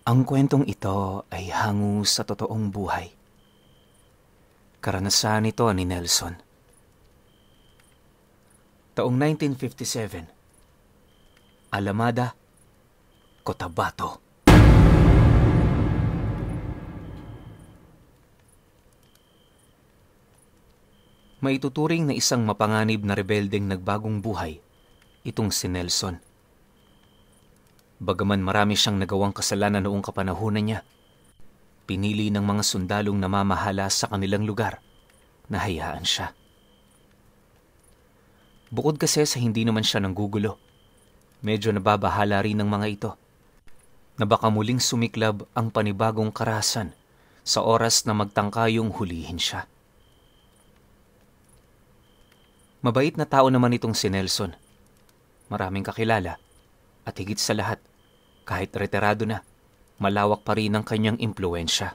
Ang kwentong ito ay hango sa totoong buhay. Karanasan ito ni Nelson. Taong 1957, Alamada, Cotabato. Maituturing na isang mapanganib na rebeldeng nagbagong buhay, itong si Nelson. Bagaman marami siyang nagawang kasalanan noong kapanahunan niya, pinili ng mga sundalong namamahala sa kanilang lugar na hayaan siya. Bukod kasi sa hindi naman siya nanggugulo, medyo nababahala rin ng mga ito na baka muling sumiklab ang panibagong karahasan sa oras na magtangkayong hulihin siya. Mabait na tao naman itong si Nelson. Maraming kakilala at higit sa lahat, kahit retirado na, malawak pa rin ang kanyang impluwensya.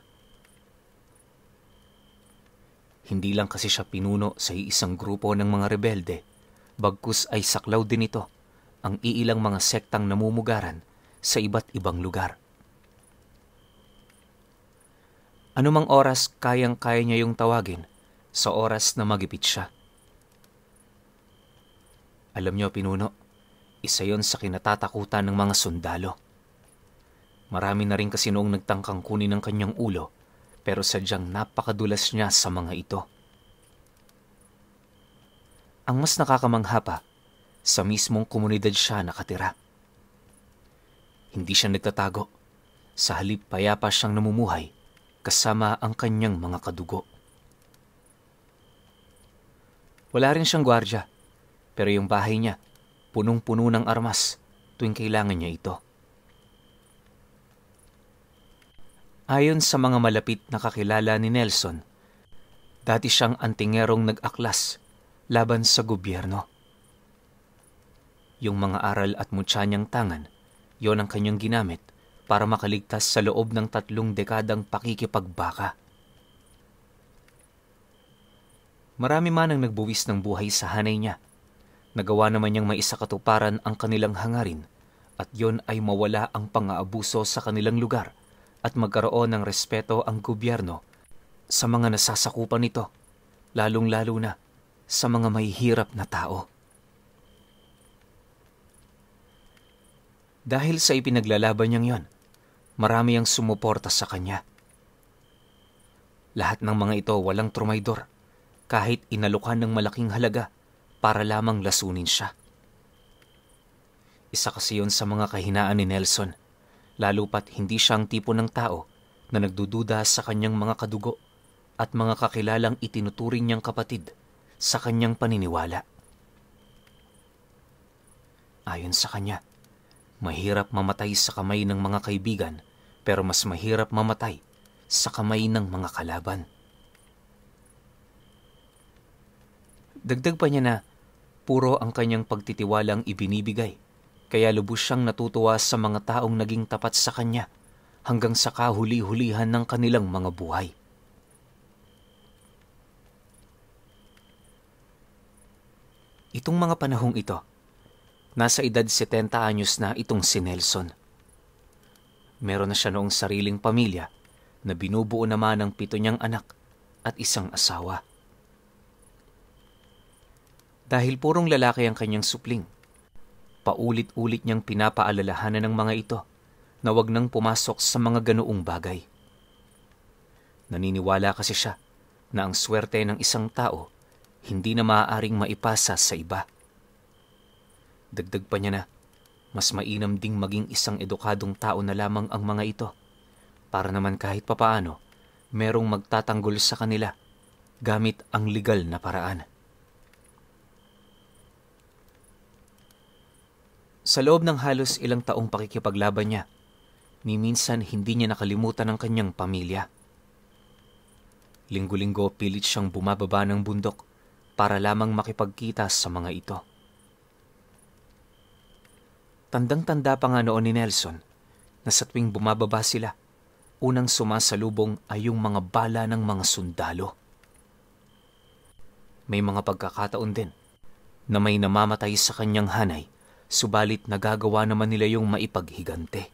Hindi lang kasi siya pinuno sa isang grupo ng mga rebelde, bagkus ay saklaw din ito ang iilang mga sektang namumugaran sa iba't ibang lugar. Anumang oras kayang-kaya niya yung tawagin sa oras na magipit siya. Alam niyo, pinuno, isa yon sa kinatatakutan ng mga sundalo. Marami na rin kasi noong nagtangkang kunin ang kanyang ulo, pero sadyang napakadulas niya sa mga ito. Ang mas nakakamangha pa, sa mismong komunidad siya nakatira. Hindi siya nagtatago. Sa halip payapa siyang namumuhay, kasama ang kanyang mga kadugo. Wala rin siyang gwardya, pero yung bahay niya, punong-puno ng armas tuwing kailangan niya ito. Ayon sa mga malapit na kakilala ni Nelson, dati siyang antingerong nag-aklas laban sa gobyerno. Yung mga aral at mutya niyang tangan, yon ang kanyang ginamit para makaligtas sa loob ng 3 dekadang pakikipagbaka. Marami man ang nagbuwis ng buhay sa hanay niya. Nagawa naman niyang maisakatuparan ang kanilang hangarin at yon ay mawala ang pang-aabuso sa kanilang lugar at magkaroon ng respeto ang gobyerno sa mga nasasakupan nito, lalong-lalo na sa mga mahihirap na tao. Dahil sa ipinaglalaban niyang yon, marami ang sumuporta sa kanya. Lahat ng mga ito walang trumaydor, kahit inalukan ng malaking halaga para lamang lasunin siya. Isa kasi yun sa mga kahinaan ni Nelson, lalo pat hindi siyang tipo ng tao na nagdududa sa kanyang mga kadugo at mga kakilalang itinuturing niyang kapatid sa kanyang paniniwala. Ayon sa kanya, mahirap mamatay sa kamay ng mga kaibigan, pero mas mahirap mamatay sa kamay ng mga kalaban. Dagdag pa niya na puro ang kanyang pagtitiwalang ibinibigay, kaya lubos siyang natutuwa sa mga taong naging tapat sa kanya hanggang sa kahuli-hulihan ng kanilang mga buhay. Itong mga panahong ito, nasa edad 70 anyos na itong si Nelson. Meron na siya noong sariling pamilya na binubuo naman ng 7 niyang anak at isang asawa. Dahil purong lalaki ang kanyang supling, paulit-ulit niyang pinapaalalahanan ng mga ito na wag nang pumasok sa mga ganoong bagay. Naniniwala kasi siya na ang swerte ng isang tao hindi na maaaring maipasa sa iba. Dagdag pa niya na mas mainam ding maging isang edukadong tao na lamang ang mga ito para naman kahit papaano merong magtatanggol sa kanila gamit ang legal na paraan. Sa loob ng halos ilang taong pakikipaglaban niya, ni minsan hindi niya nakalimutan ang kanyang pamilya. Linggo-linggo pilit siyang bumababa ng bundok para lamang makipagkita sa mga ito. Tandang-tanda pa nga noon ni Nelson na sa tuwing bumababa sila, unang sumasalubong ay yung mga bala ng mga sundalo. May mga pagkakataon din na may namamatay sa kanyang hanay, subalit nagagawa naman nila yung maipaghigante.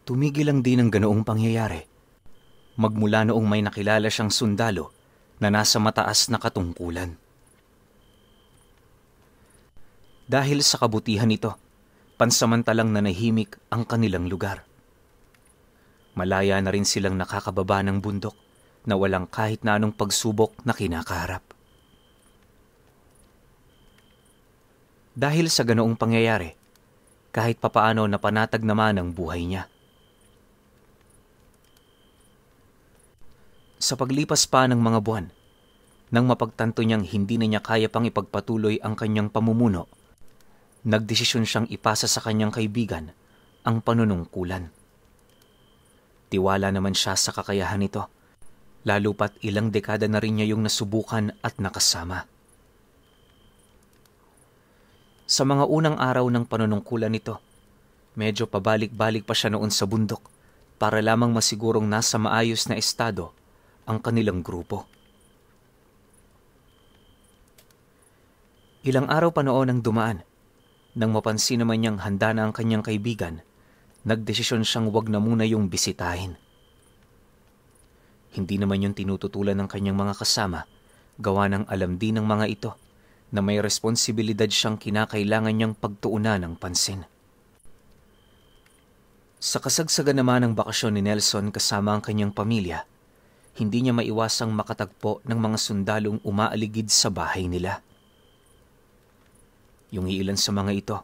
Tumigil lang din ang ganoong pangyayari. Magmula noong may nakilala siyang sundalo na nasa mataas na katungkulan. Dahil sa kabutihan nito, pansamantalang nanahimik ang kanilang lugar. Malaya na rin silang nakakababa ng bundok na walang kahit na anong pagsubok na kinakaharap. Dahil sa ganoong pangyayari, kahit papaano napanatag naman ang buhay niya. Sa paglipas pa ng mga buwan, nang mapagtanto niyang hindi na niya kaya pang ipagpatuloy ang kanyang pamumuno, nagdesisyon siyang ipasa sa kanyang kaibigan ang panunungkulan. Tiwala naman siya sa kakayahan nito, lalo pat ilang dekada na rin niya yung nasubukan at nakasama. Sa mga unang araw ng panunungkulan nito, medyo pabalik-balik pa siya noon sa bundok para lamang masigurong nasa maayos na estado ang kanilang grupo. Ilang araw pa noon ang dumaan, nang mapansin naman niyang handa na ang kanyang kaibigan, nagdesisyon siyang wag na muna yung bisitahin. Hindi naman yung tinututulan ng kanyang mga kasama, gawa ng alam din ng mga ito na may responsibilidad siyang kinakailangan niyang pagtuunan ng pansin. Sa kasagsagan naman ng bakasyon ni Nelson kasama ang kanyang pamilya, hindi niya maiwasang makatagpo ng mga sundalong umaaligid sa bahay nila. Yung ilan sa mga ito,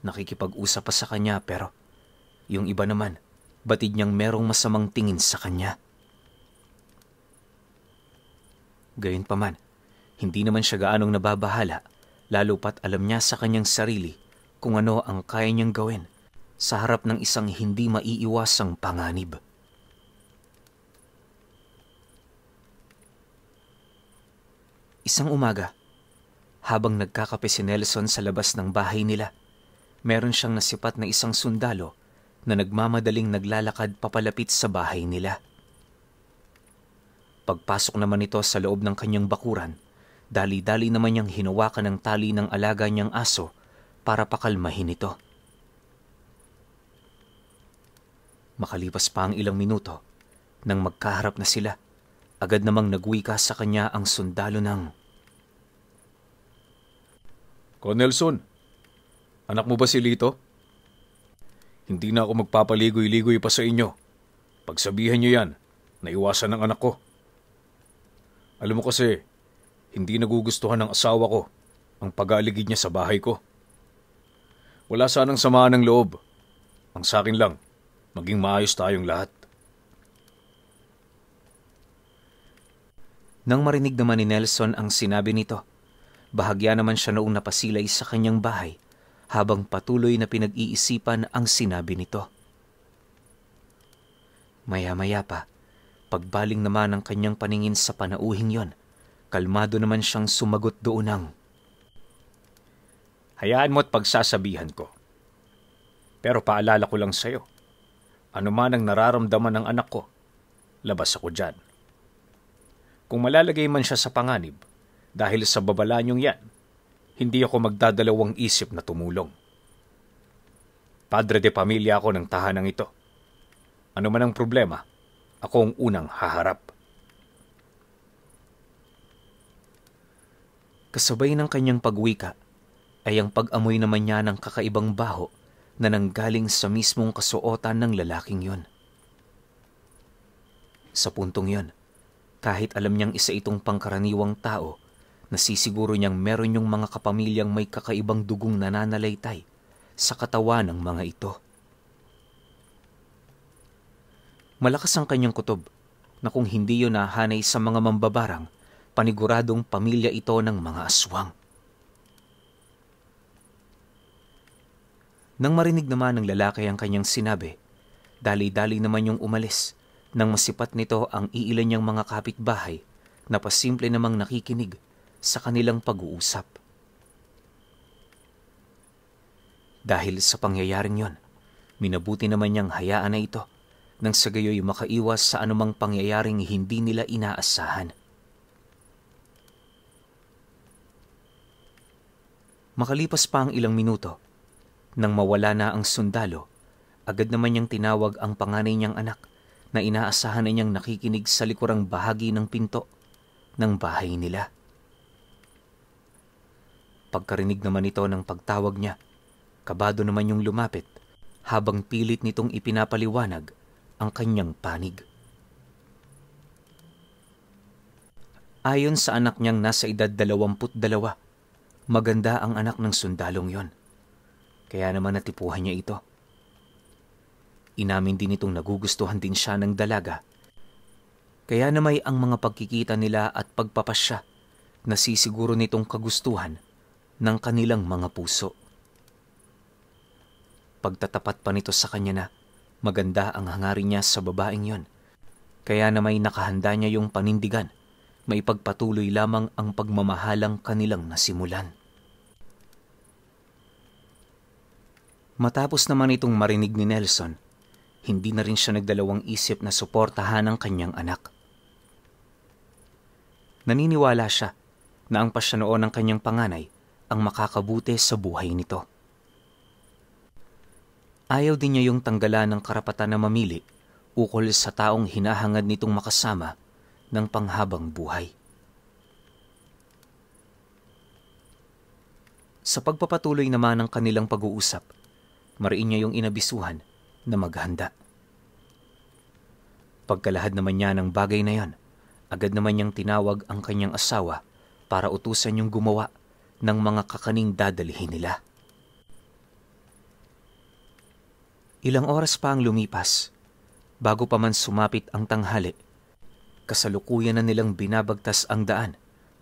nakikipag-usap pa sa kanya pero yung iba naman, batid niyang merong masamang tingin sa kanya. Gayunpaman, hindi naman siya gaanong nababahala, lalo pat alam niya sa kanyang sarili kung ano ang kaya niyang gawin sa harap ng isang hindi maiiwasang panganib. Isang umaga, habang nagkakape si Nelson sa labas ng bahay nila, meron siyang nasipat na isang sundalo na nagmamadaling naglalakad papalapit sa bahay nila. Pagpasok naman ito sa loob ng kanyang bakuran, dali-dali naman niyang hinawakan ng tali ng alaga niyang aso para pakalmahin ito. Makalipas pa ang ilang minuto, nang magkaharap na sila, agad namang nagwika sa kanya ang sundalo ng, Nelson, anak mo ba si Lito? Hindi na ako magpapaligoy-ligoy pa sa inyo. Pagsabihan niyo yan, naiwasan ng anak ko. Alam mo kasi, hindi nagugustuhan ng asawa ko ang pag-aaligid niya sa bahay ko. Wala sanang samaan ng loob. Ang sakin lang, maging maayos tayong lahat. Nang marinig naman ni Nelson ang sinabi nito, bahagya naman siya noong napasilay sa kanyang bahay habang patuloy na pinag-iisipan ang sinabi nito. Maya-maya pa, pagbaling naman ang kanyang paningin sa panauhing yon, kalmado naman siyang sumagot doon ng, Hayaan mo at pagsasabihan ko. Pero paalala ko lang sa'yo, ano man ang nararamdaman ng anak ko, labas ako dyan. Kung malalagay man siya sa panganib, dahil sa babala niyong yan, hindi ako magdadalawang isip na tumulong. Padre de pamilya ako ng tahanang ito. Ano man ang problema, ako ang unang haharap. Kasabay ng kanyang pagwika ay ang pag-amoy naman niya ng kakaibang baho na nanggaling sa mismong kasuotan ng lalaking yon. Sa puntong yon, kahit alam niyang isa itong pangkaraniwang tao, nasisiguro niyang meron yung mga kapamilyang may kakaibang dugong nananalaytay sa katawan ng mga ito. Malakas ang kanyang kutob na kung hindi yun nahanay sa mga mambabarang, paniguradong pamilya ito ng mga aswang. Nang marinig naman ng lalaki ang kanyang sinabi, dali-dali naman yung umalis nang masipat nito ang iilan niyang mga kapitbahay na pasimple namang nakikinig sa kanilang pag-uusap. Dahil sa pangyayaring yon, minabuti naman niyang hayaan na ito nang sa gayoy makaiwas sa anumang pangyayaring hindi nila inaasahan. Makalipas pa ang ilang minuto, nang mawala na ang sundalo, agad naman niyang tinawag ang panganay niyang anak na inaasahan na niyang nakikinig sa likurang bahagi ng pinto ng bahay nila. Pagkarinig naman ito ng pagtawag niya, kabado naman yung lumapit habang pilit nitong ipinapaliwanag ang kanyang panig. Ayon sa anak niyang nasa edad 22, maganda ang anak ng sundalong yon. Kaya naman natipuhan niya ito. Inamin din itong nagugustuhan din siya ng dalaga. Kaya na may ang mga pagkikita nila at pagpapasya na sisiguro nitong kagustuhan ng kanilang mga puso. Pagtatapat pa nito sa kanya na maganda ang hangarin niya sa babaeng yon. Kaya na may nakahanda niya yung panindigan, maipagpatuloy lamang ang pagmamahalang kanilang nasimulan. Matapos naman itong marinig ni Nelson, hindi na rin siya nagdalawang isip na suportahan ang kanyang anak. Naniniwala siya na ang pasya noon ng kanyang panganay ang makakabuti sa buhay nito. Ayaw din niya yung tanggalan ng karapatan na mamili ukol sa taong hinahangad nitong makasama ng panghabang buhay. Sa pagpapatuloy naman ng kanilang pag-uusap, mariin niya yung inabisuhan na maghanda. Pagkalahad naman niya ng bagay na yon, agad naman niyang tinawag ang kanyang asawa para utusan yung gumawa ng mga kakaning dadalhin nila. Ilang oras pa ang lumipas, bago pa man sumapit ang tanghali, kasalukuyan na nilang binabagtas ang daan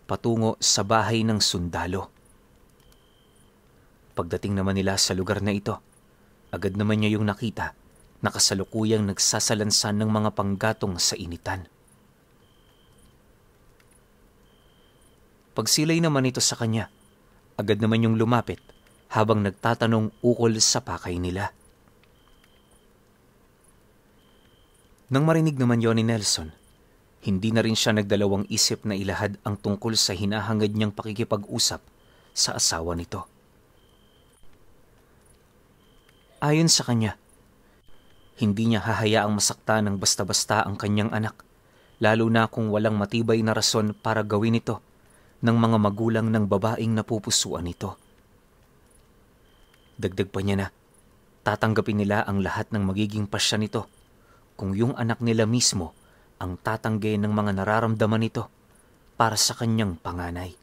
patungo sa bahay ng sundalo. Pagdating naman nila sa lugar na ito, agad naman niya yung nakita na kasalukuyang nagsasalansan ng mga panggatong sa initan. Pagsilay naman ito sa kanya, agad naman yung lumapit habang nagtatanong ukol sa pakay nila. Nang marinig naman yon ni Nelson, hindi na rin siya nagdalawang isip na ilahad ang tungkol sa hinahangad niyang pakikipag-usap sa asawa nito. Ayon sa kanya, hindi niya hahayaang masaktan ng basta-basta ang kanyang anak, lalo na kung walang matibay na rason para gawin ito ng mga magulang ng babaeng napupusuan nito. Dagdag pa niya na, tatanggapin nila ang lahat ng magiging pasya nito kung yung anak nila mismo ang tatanggi ng mga nararamdaman nito para sa kanyang panganay.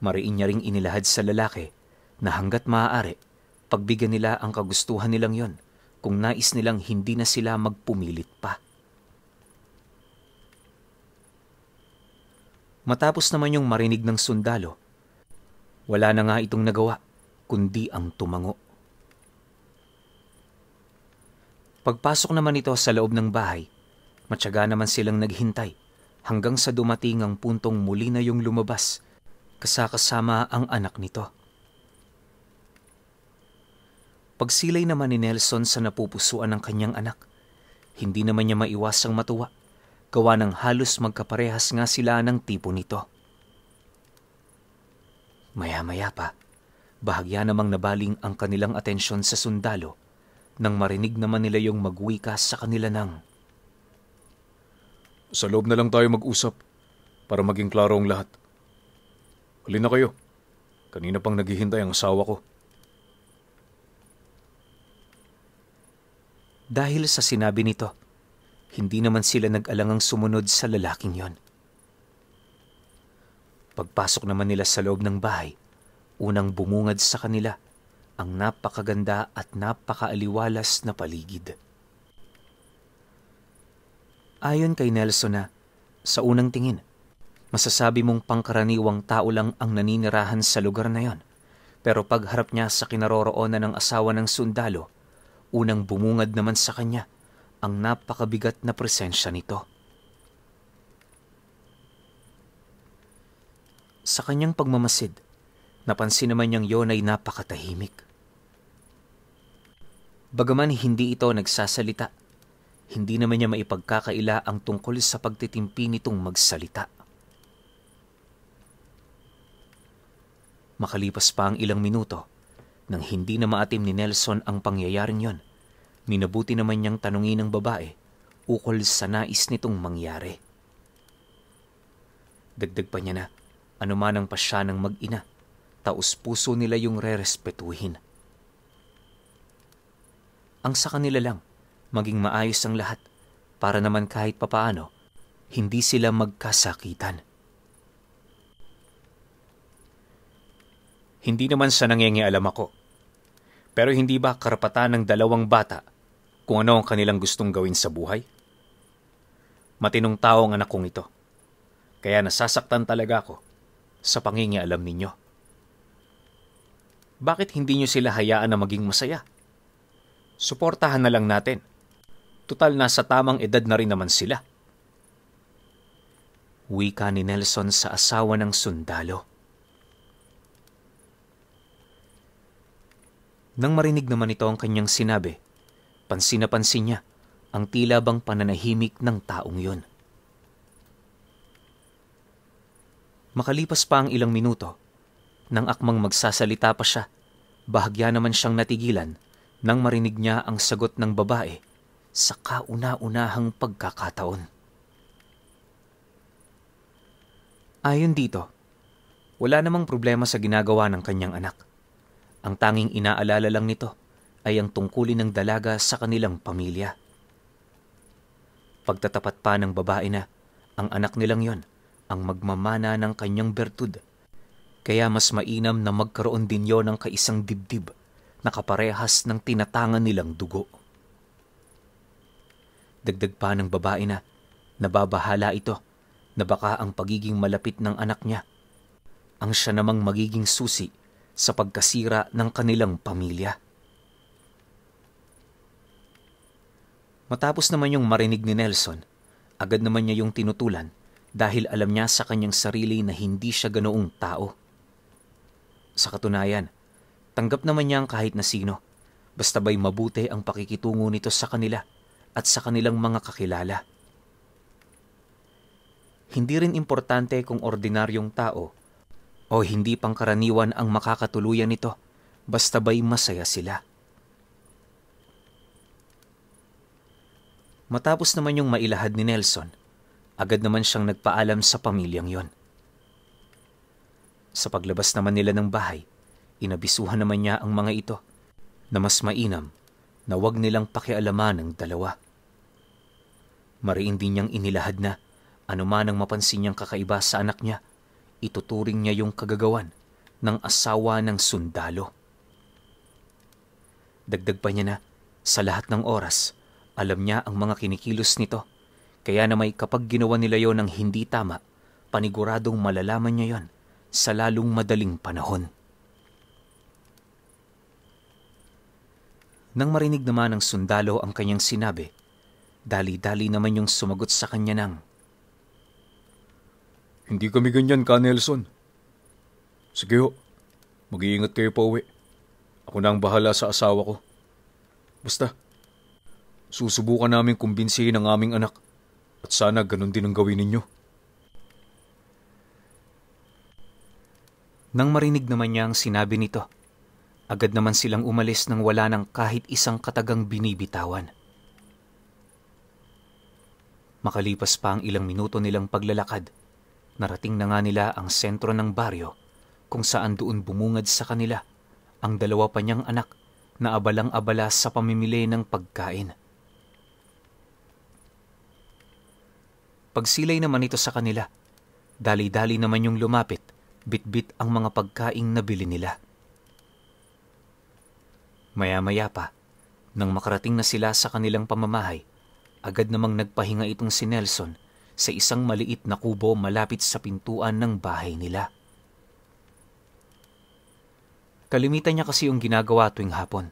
Mariin niya ring inilahad sa lalaki na hanggat maaari, pagbigyan nila ang kagustuhan nilang yon kung nais nilang hindi na sila magpumilit pa. Matapos naman yung marinig ng sundalo, wala na nga itong nagawa kundi ang tumango. Pagpasok naman ito sa loob ng bahay, matyaga naman silang naghintay hanggang sa dumating ang puntong muli na yung lumabas kasama ang anak nito. Pagsilay naman ni Nelson sa napupusuan ng kanyang anak, hindi naman niya maiwasang matuwa, gawa ng halos magkaparehas nga sila ng tipo nito. Maya-maya pa, bahagya namang nabaling ang kanilang atensyon sa sundalo nang marinig naman nila yung magwika sa kanila ng, "Sa loob na lang tayo mag-usap para maging klaro ang lahat. Halina kayo. Kanina pang naghihintay ang asawa ko." Dahil sa sinabi nito, hindi naman sila nag-alangang sumunod sa lalaking yon. Pagpasok naman nila sa loob ng bahay, unang bumungad sa kanila ang napakaganda at napakaaliwalas na paligid. Ayon kay Nelson na, sa unang tingin, masasabi mong pangkaraniwang tao lang ang naninirahan sa lugar na yon. Pero pagharap niya sa kinaroroonan ng asawa ng sundalo, unang bumungad naman sa kanya ang napakabigat na presensya nito. Sa kanyang pagmamasid, napansin naman niyang yon ay napakatahimik. Bagaman hindi ito nagsasalita, hindi naman niya maipagkakaila ang tungkol sa pagtitimpi nitong magsalita. Makalipas pa ang ilang minuto, Nang hindi na maatim ni Nelson ang pangyayaring yon, minabuti naman niyang tanungin ng babae ukol sa nais nitong mangyari. Dagdag pa niya na anuman ang pasya ng mag-ina, taus-puso nila yung rerespetuhin. Ang sa kanila lang, maging maayos ang lahat para naman kahit papaano, hindi sila magkasakitan. Hindi naman sa nangingialam ako. Pero hindi ba karapatan ng dalawang bata kung ano ang kanilang gustong gawin sa buhay? Matinong tao ang anak kong ito. Kaya nasasaktan talaga ako sa pangingialam ninyo. Bakit hindi nyo sila hayaan na maging masaya? Suportahan na lang natin. Tutal nasa tamang edad na rin naman sila. Wika ni Nelson sa asawa ng sundalo. Nang marinig naman ito ang kanyang sinabi, pansin na pansin niya ang tila bang pananahimik ng taong yun. Makalipas pa ang ilang minuto, nang akmang magsasalita pa siya, bahagya naman siyang natigilan nang marinig niya ang sagot ng babae sa kauna-unahang pagkakataon. Ayon dito, wala namang problema sa ginagawa ng kanyang anak. Ang tanging inaalala lang nito ay ang tungkulin ng dalaga sa kanilang pamilya. Pagtatapat pa ng babae na ang anak nilang yon ang magmamana ng kanyang bertud, kaya mas mainam na magkaroon din yon ng kaisang dibdib na kaparehas ng tinatangan nilang dugo. Dagdag pa ng babae na nababahala ito na baka ang pagiging malapit ng anak niya ang siya namang magiging susi sa pagkasira ng kanilang pamilya. Matapos naman yung marinig ni Nelson, agad naman niya yung tinutulan dahil alam niya sa kanyang sarili na hindi siya ganoong tao. Sa katunayan, tanggap naman niya ang kahit na sino, basta ba'y mabuti ang pakikitungo nito sa kanila at sa kanilang mga kakilala. Hindi rin importante kung ordinaryong tao o hindi pangkaraniwan ang makakatuluyan nito, basta ba'y masaya sila. Matapos naman yung mailahad ni Nelson, agad naman siyang nagpaalam sa pamilyang yon. Sa paglabas naman nila ng bahay, inabisuhan naman niya ang mga ito na mas mainam na wag nilang pakialaman ng dalawa. Mariin din niyang inilahad na anuman ang mapansin niyang kakaiba sa anak niya, ituturing niya yung kagagawan ng asawa ng sundalo. Dagdag pa niya na sa lahat ng oras, alam niya ang mga kinikilos nito, kaya na may kapag ginawa nila yon ng hindi tama, paniguradong malalaman niya yon sa lalong madaling panahon. Nang marinig naman ng sundalo ang kanyang sinabi, dali-dali naman yung sumagot sa kanya ng, Hindi kami ganyan, Ka Nelson. Sige ho, mag-iingat kayo pa uwi. Ako na ang bahala sa asawa ko. Basta, susubukan namin kumbinsihin ang aming anak at sana ganun din ang gawin ninyo. Nang marinig naman niya ang sinabi nito, agad naman silang umalis nang wala ng kahit isang katagang binibitawan. Makalipas pa ang ilang minuto nilang paglalakad, narating na nga nila ang sentro ng baryo kung saan doon bumungad sa kanila ang dalawa pa niyang anak na abalang-abala sa pamimili ng pagkain. Pagsilay naman ito sa kanila, dali-dali naman yung lumapit, bit-bit ang mga pagkaing nabili nila. Maya-maya pa, nang makarating na sila sa kanilang pamamahay, agad namang nagpahinga itong si Nelson sa isang maliit na kubo malapit sa pintuan ng bahay nila. Kalimitan niya kasi yung ginagawa tuwing hapon,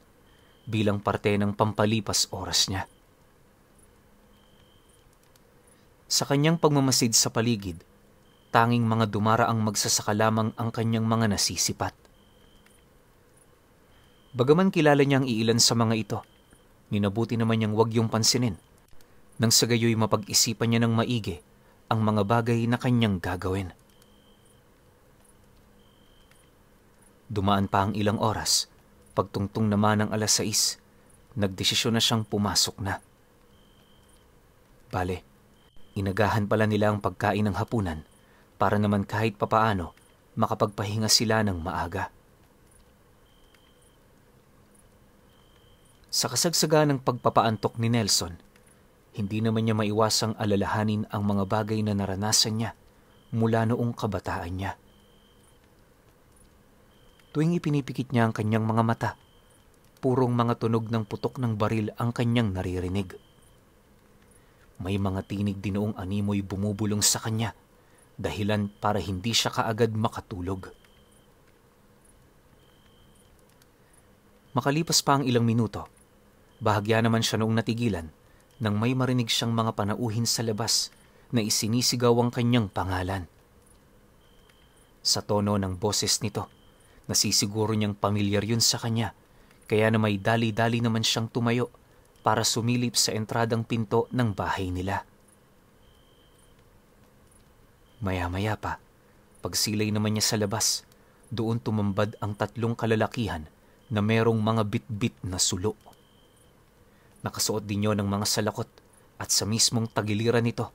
bilang parte ng pampalipas oras niya. Sa kanyang pagmamasid sa paligid, tanging mga dumaraang magsasaka lamang ang kanyang mga nasisipat. Bagaman kilala niya ang iilan sa mga ito, minabuti naman niyang wag yung pansinin, nang sa gayoy mapag-isipan niya ng maigi ang mga bagay na kanyang gagawin. Dumaan pa ang ilang oras Pagtungtong naman ng 6:00, nagdesisyon na siyang pumasok na. Bale, inagahan pala nila ang pagkain ng hapunan para naman kahit papaano makapagpahinga sila ng maaga. Sa kasagsagan ng pagpapaantok ni Nelson, hindi naman niya maiwasang alalahanin ang mga bagay na naranasan niya mula noong kabataan niya. Tuwing ipinipikit niya ang kanyang mga mata, purong mga tunog ng putok ng baril ang kanyang naririnig. May mga tinig din noong animoy bumubulong sa kanya, dahilan para hindi siya kaagad makatulog. Makalipas pa ang ilang minuto, bahagya naman siya noong natigilan nang may marinig siyang mga panauhin sa labas na isinisigaw ang kanyang pangalan. Sa tono ng boses nito, nasisiguro niyang pamilyar yun sa kanya, kaya na may dali-dali naman siyang tumayo para sumilip sa entradang pinto ng bahay nila. Maya-maya pa, pagsilay naman niya sa labas, doon tumambad ang 3 kalalakihan na merong mga bit-bit na sulo. Nakasuot din yun ng mga salakot at sa mismong tagiliran nito,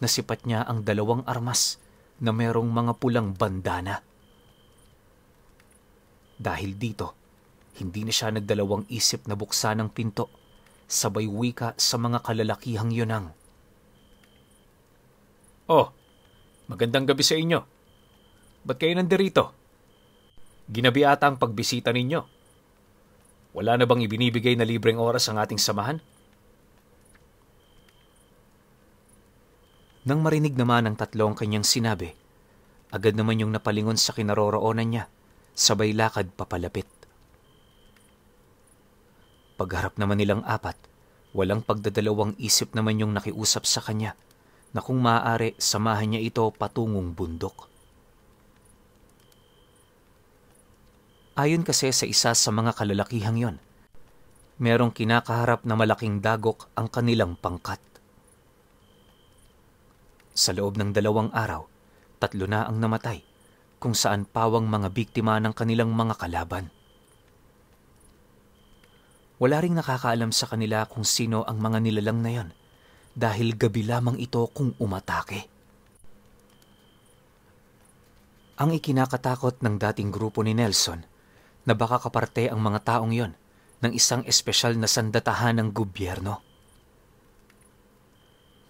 nasipat niya ang 2 armas na merong mga pulang bandana. Dahil dito, hindi na siya nagdalawang isip na buksan ang pinto, sabay wika sa mga kalalakihang yunang. Oh, magandang gabi sa inyo. Ba't kayo nandirito? Ginabi ata ang pagbisita ninyo. Wala na bang ibinibigay na libreng oras ang ating samahan? Nang marinig naman ang 3 ang kanyang sinabi, agad naman yung napalingon sa kinaroroonan niya, sabay lakad papalapit. Pagharap naman nilang 4, walang pagdadalawang isip naman yung nakiusap sa kanya na kung maaari samahan niya ito patungong bundok. Ayon kasi sa isa sa mga kalalakihang yon, merong kinakaharap na malaking dagok ang kanilang pangkat. Sa loob ng 2 araw, 3 na ang namatay, kung saan pawang mga biktima ng kanilang mga kalaban. Wala ring nakakaalam sa kanila kung sino ang mga nilalang na yon, dahil gabi lamang ito kung umatake. Ang ikinakatakot ng dating grupo ni Nelson na baka kaparte ang mga taong yon ng isang espesyal na sandatahan ng gobyerno.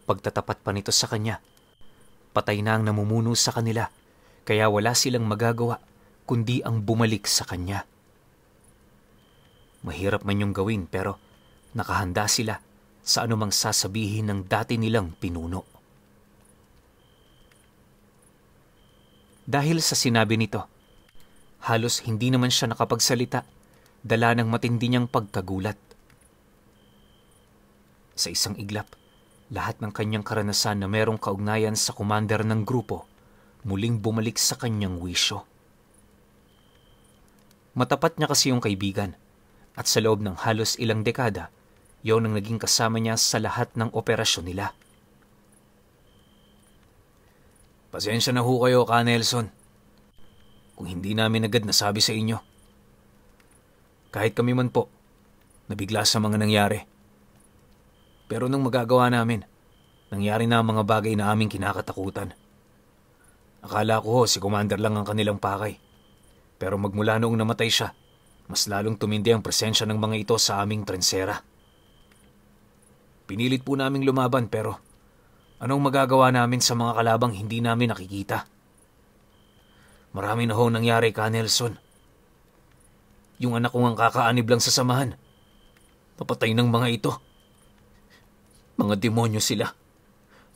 Pagtatapat pa nito sa kanya, patay na ang namumuno sa kanila, kaya wala silang magagawa kundi ang bumalik sa kanya. Mahirap man yung gawin pero nakahanda sila sa anumang sasabihin ng dati nilang pinuno. Dahil sa sinabi nito, halos hindi naman siya nakapagsalita, dala ng matindi niyang pagkagulat. Sa isang iglap, lahat ng kanyang karanasan na merong kaugnayan sa commander ng grupo muling bumalik sa kanyang wisyo. Matapat niya kasi yung kaibigan at sa loob ng halos ilang dekada, yon ang naging kasama niya sa lahat ng operasyon nila. Pasensya na ho kayo, Ka Nelson, kung hindi namin agad nasabi sa inyo. Kahit kami man po, nabigla sa mga nangyari. Pero nung magagawa namin, nangyari na ang mga bagay na aming kinakatakutan. Akala ko si Commander lang ang kanilang pakay. Pero magmula noong namatay siya, mas lalong tumindi ang presensya ng mga ito sa aming trensera. Pinilit po naming lumaban pero anong magagawa namin sa mga kalabang hindi namin nakikita? Marami na ho nangyari, Ka Nelson. Yung anak kong ang kakaanib lang sa samahan, napatay ng mga ito. Mga demonyo sila.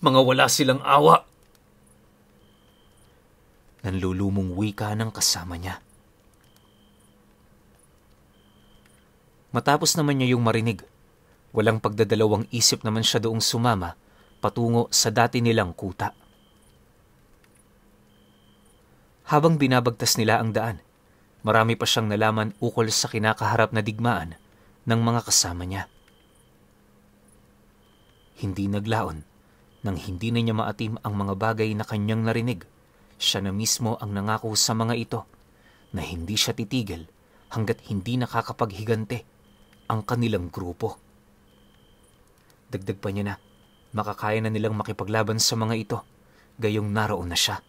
Mga wala silang awa. Nanlulumong wika ng kasama niya. Matapos naman niya yung marinig, walang pagdadalawang isip naman siya doong sumama patungo sa dati nilang kuta. Habang binabagtas nila ang daan, marami pa siyang nalaman ukol sa kinakaharap na digmaan ng mga kasama niya. Hindi naglaon, nang hindi na niya maatim ang mga bagay na kanyang narinig, siya na mismo ang nangako sa mga ito na hindi siya titigil hanggat hindi nakakapaghigante ang kanilang grupo. Dagdag pa niya na makakaya na nilang makipaglaban sa mga ito, gayong naroon na siya.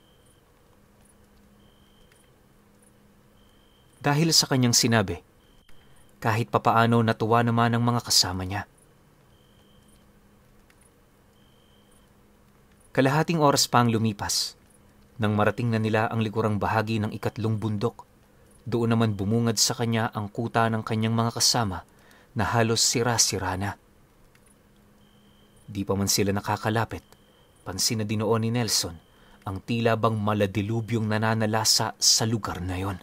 Dahil sa kanyang sinabi, kahit papaano natuwa naman ang mga kasama niya. Kalahating oras pa ang lumipas, nang marating na nila ang likurang bahagi ng ikatlong bundok. Doon naman bumungad sa kanya ang kuta ng kanyang mga kasama na halos sira-sira na. Di pa man sila nakakalapit, pansin na dinoon ni Nelson ang tila bang maladilubyong nananalasa sa lugar na yon.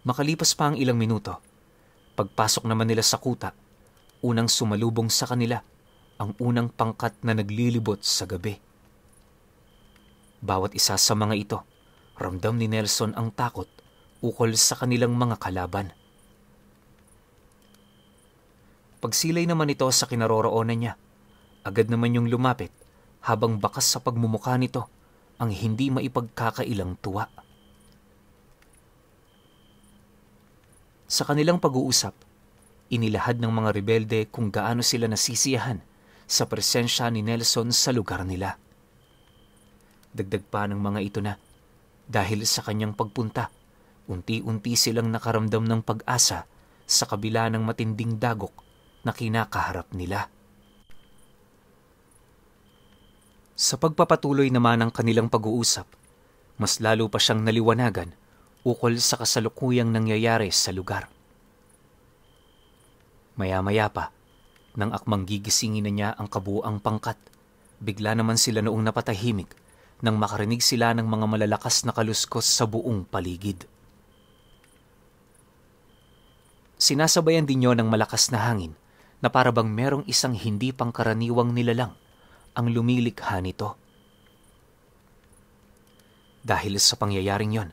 Makalipas pa ang ilang minuto, pagpasok naman nila sa kuta, unang sumalubong sa kanila ang unang pangkat na naglilibot sa gabi. Bawat isa sa mga ito, ramdam ni Nelson ang takot ukol sa kanilang mga kalaban. Pagsilay naman ito sa kinaroroonan niya, agad naman yung lumapit habang bakas sa pagmumukha nito ang hindi maipagkakailang tuwa. Sa kanilang pag-uusap, inilahad ng mga rebelde kung gaano sila nasisiyahan sa presensya ni Nelson sa lugar nila. Dagdag pa ng mga ito na, dahil sa kanyang pagpunta, unti-unti silang nakaramdam ng pag-asa sa kabila ng matinding dagok na kinakaharap nila. Sa pagpapatuloy naman ng kanilang pag-uusap, mas lalo pa siyang naliwanagan ukol sa kasalukuyang nangyayari sa lugar. Maya-maya pa, nang akmang gigisingin na niya ang kabuuang pangkat, bigla naman sila noong napatahimik nang makarinig sila ng mga malalakas na kaluskos sa buong paligid. Sinasabayan din niyo ng malakas na hangin na para bang merong isang hindi pangkaraniwang nilalang ang lumilikha nito. Dahil sa pangyayaring yon,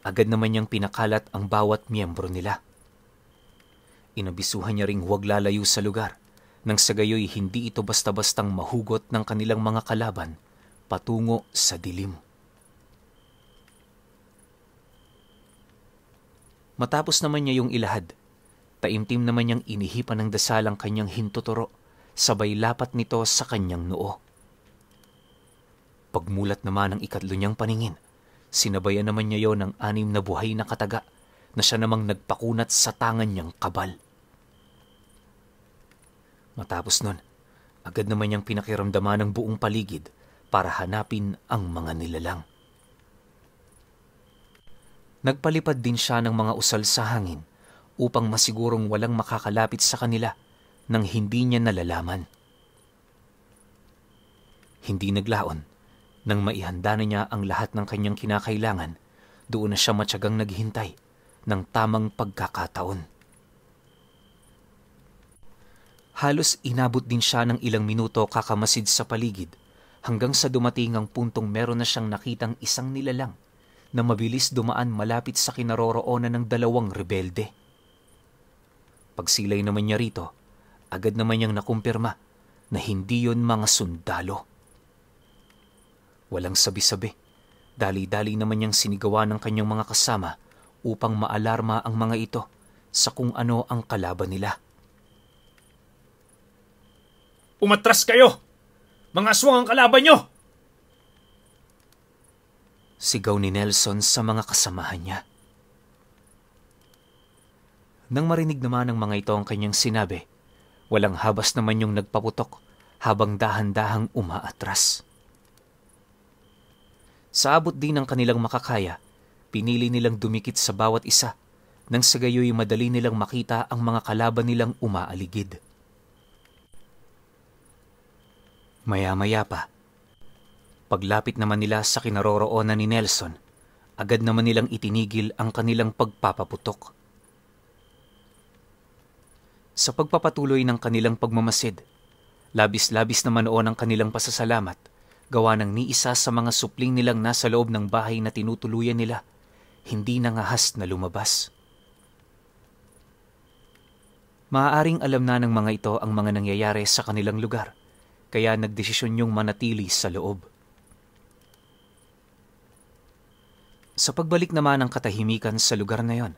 agad naman niyang pinakalat ang bawat miyembro nila. Inabisuhan niya ring huwag lalayo sa lugar, nang sa gayoy hindi ito basta-bastang mahugot ng kanilang mga kalaban patungo sa dilim. Matapos naman niya yung ilahad, taimtim naman niyang inihipan ng dasal ang kanyang hintuturo, sabay lapat nito sa kanyang noo. Pagmulat naman ng ikatlo niyang paningin, sinabayan naman niya yon ng 6 na buhay na kataga na siya namang nagpakunat sa tangan niyang kabal. Matapos nun, agad naman niyang pinakiramdaman ng buong paligid para hanapin ang mga nilalang. Nagpalipad din siya ng mga usal sa hangin upang masigurong walang makakalapit sa kanila nang hindi niya nalalaman. Hindi naglaon, nang maihanda na niya ang lahat ng kanyang kinakailangan, doon na siya matyagang naghintay ng tamang pagkakataon. Halos inabot din siya ng ilang minuto kakamasid sa paligid hanggang sa dumating ang puntong meron na siyang nakitang isang nilalang na mabilis dumaan malapit sa kinaroroonan ng 2 rebelde. Pagsilay naman niya rito, agad naman niyang nakumpirma na hindi yon mga sundalo. Walang sabi-sabi, dali-dali naman niyang sinigawa ng kanyang mga kasama upang maalarma ang mga ito sa kung ano ang kalaban nila. Umatras kayo! Mga aswang ang kalaban nyo! Sigaw ni Nelson sa mga kasamahan niya. Nang marinig naman ng mga ito ang kanyang sinabi, walang habas naman yung nagpaputok habang dahan-dahang umaatras. Sa abot din ng kanilang makakaya, pinili nilang dumikit sa bawat isa nang sa gayoy madali nilang makita ang mga kalaban nilang umaaligid. Maya-maya pa, paglapit naman nila sa kinaroroonan ni Nelson, agad naman nilang itinigil ang kanilang pagpapaputok. Sa pagpapatuloy ng kanilang pagmamasid, labis-labis naman noon ang kanilang pasasalamat, gawa ng ni isa sa mga supling nilang nasa loob ng bahay na tinutuluyan nila, hindi nangahas na lumabas. Maaaring alam na ng mga ito ang mga nangyayari sa kanilang lugar, kaya nagdesisyon yung manatili sa loob. Sa pagbalik naman ng katahimikan sa lugar na yon,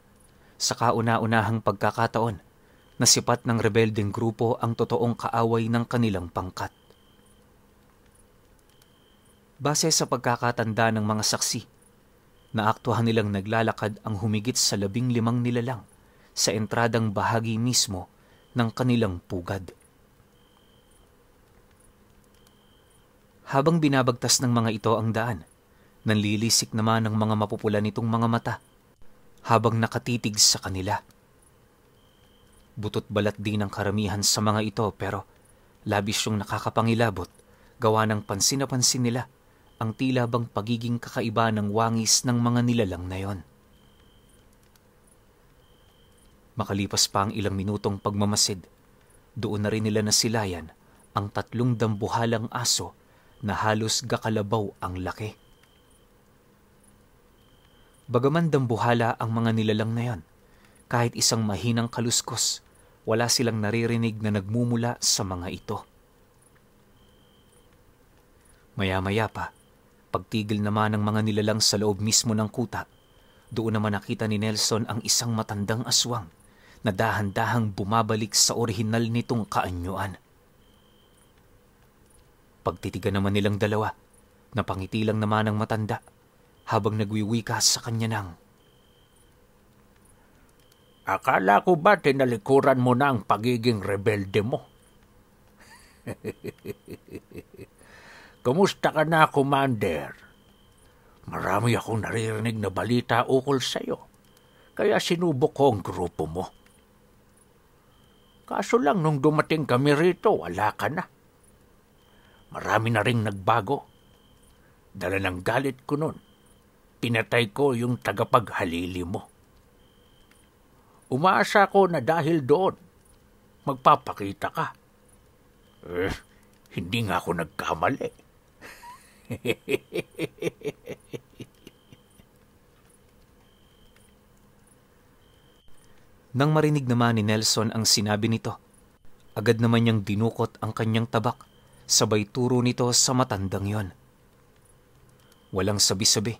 sa kauna-unahang pagkakataon, nasipat ng rebeldeng grupo ang totoong kaaway ng kanilang pangkat. Base sa pagkakatanda ng mga saksi, naaktuhan nilang naglalakad ang humigit sa 15 nilalang sa entradang bahagi mismo ng kanilang pugad. Habang binabagtas ng mga ito ang daan, nanlilisik naman ang mga mapupula nitong mga mata habang nakatitig sa kanila. Butot balat din ang karamihan sa mga ito pero labis yung nakakapangilabot gawa ng pansin na pansin nila ang tila bang pagiging kakaiba ng wangis ng mga nilalang na yon. Makalipas pa ang ilang minutong pagmamasid, doon na rin nila nasilayan ang 3 dambuhalang aso na halos gakalabaw ang laki. Bagaman dambuhala ang mga nilalang na yon, kahit isang mahinang kaluskos, wala silang naririnig na nagmumula sa mga ito. Maya-maya pa, pagtigil naman ng mga nilalang sa loob mismo ng kuta, doon naman nakita ni Nelson ang isang matandang aswang na dahan-dahang bumabalik sa orihinal nitong kaanyuan. Pagtitigan naman nilang dalawa, napangiti lang naman ang matanda habang nagwiwika sa kanya ng, "Akala ko ba tinalikuran mo na ang pagiging rebelde mo?" "Kumusta ka na, Commander? Marami akong naririnig na balita ukol sa'yo, kaya sinubok ko ang grupo mo. Kaso lang nung dumating kami rito, wala ka na. Marami na ring nagbago. Dala ng galit ko nun, pinatay ko yung tagapaghalili mo. Umaasa ko na dahil doon, magpapakita ka. Hindi nga ako nagkamali." Nang marinig naman ni Nelson ang sinabi nito, agad naman niyang dinukot ang kanyang tabak, sabay turo nito sa matandang yon. Walang sabi-sabi,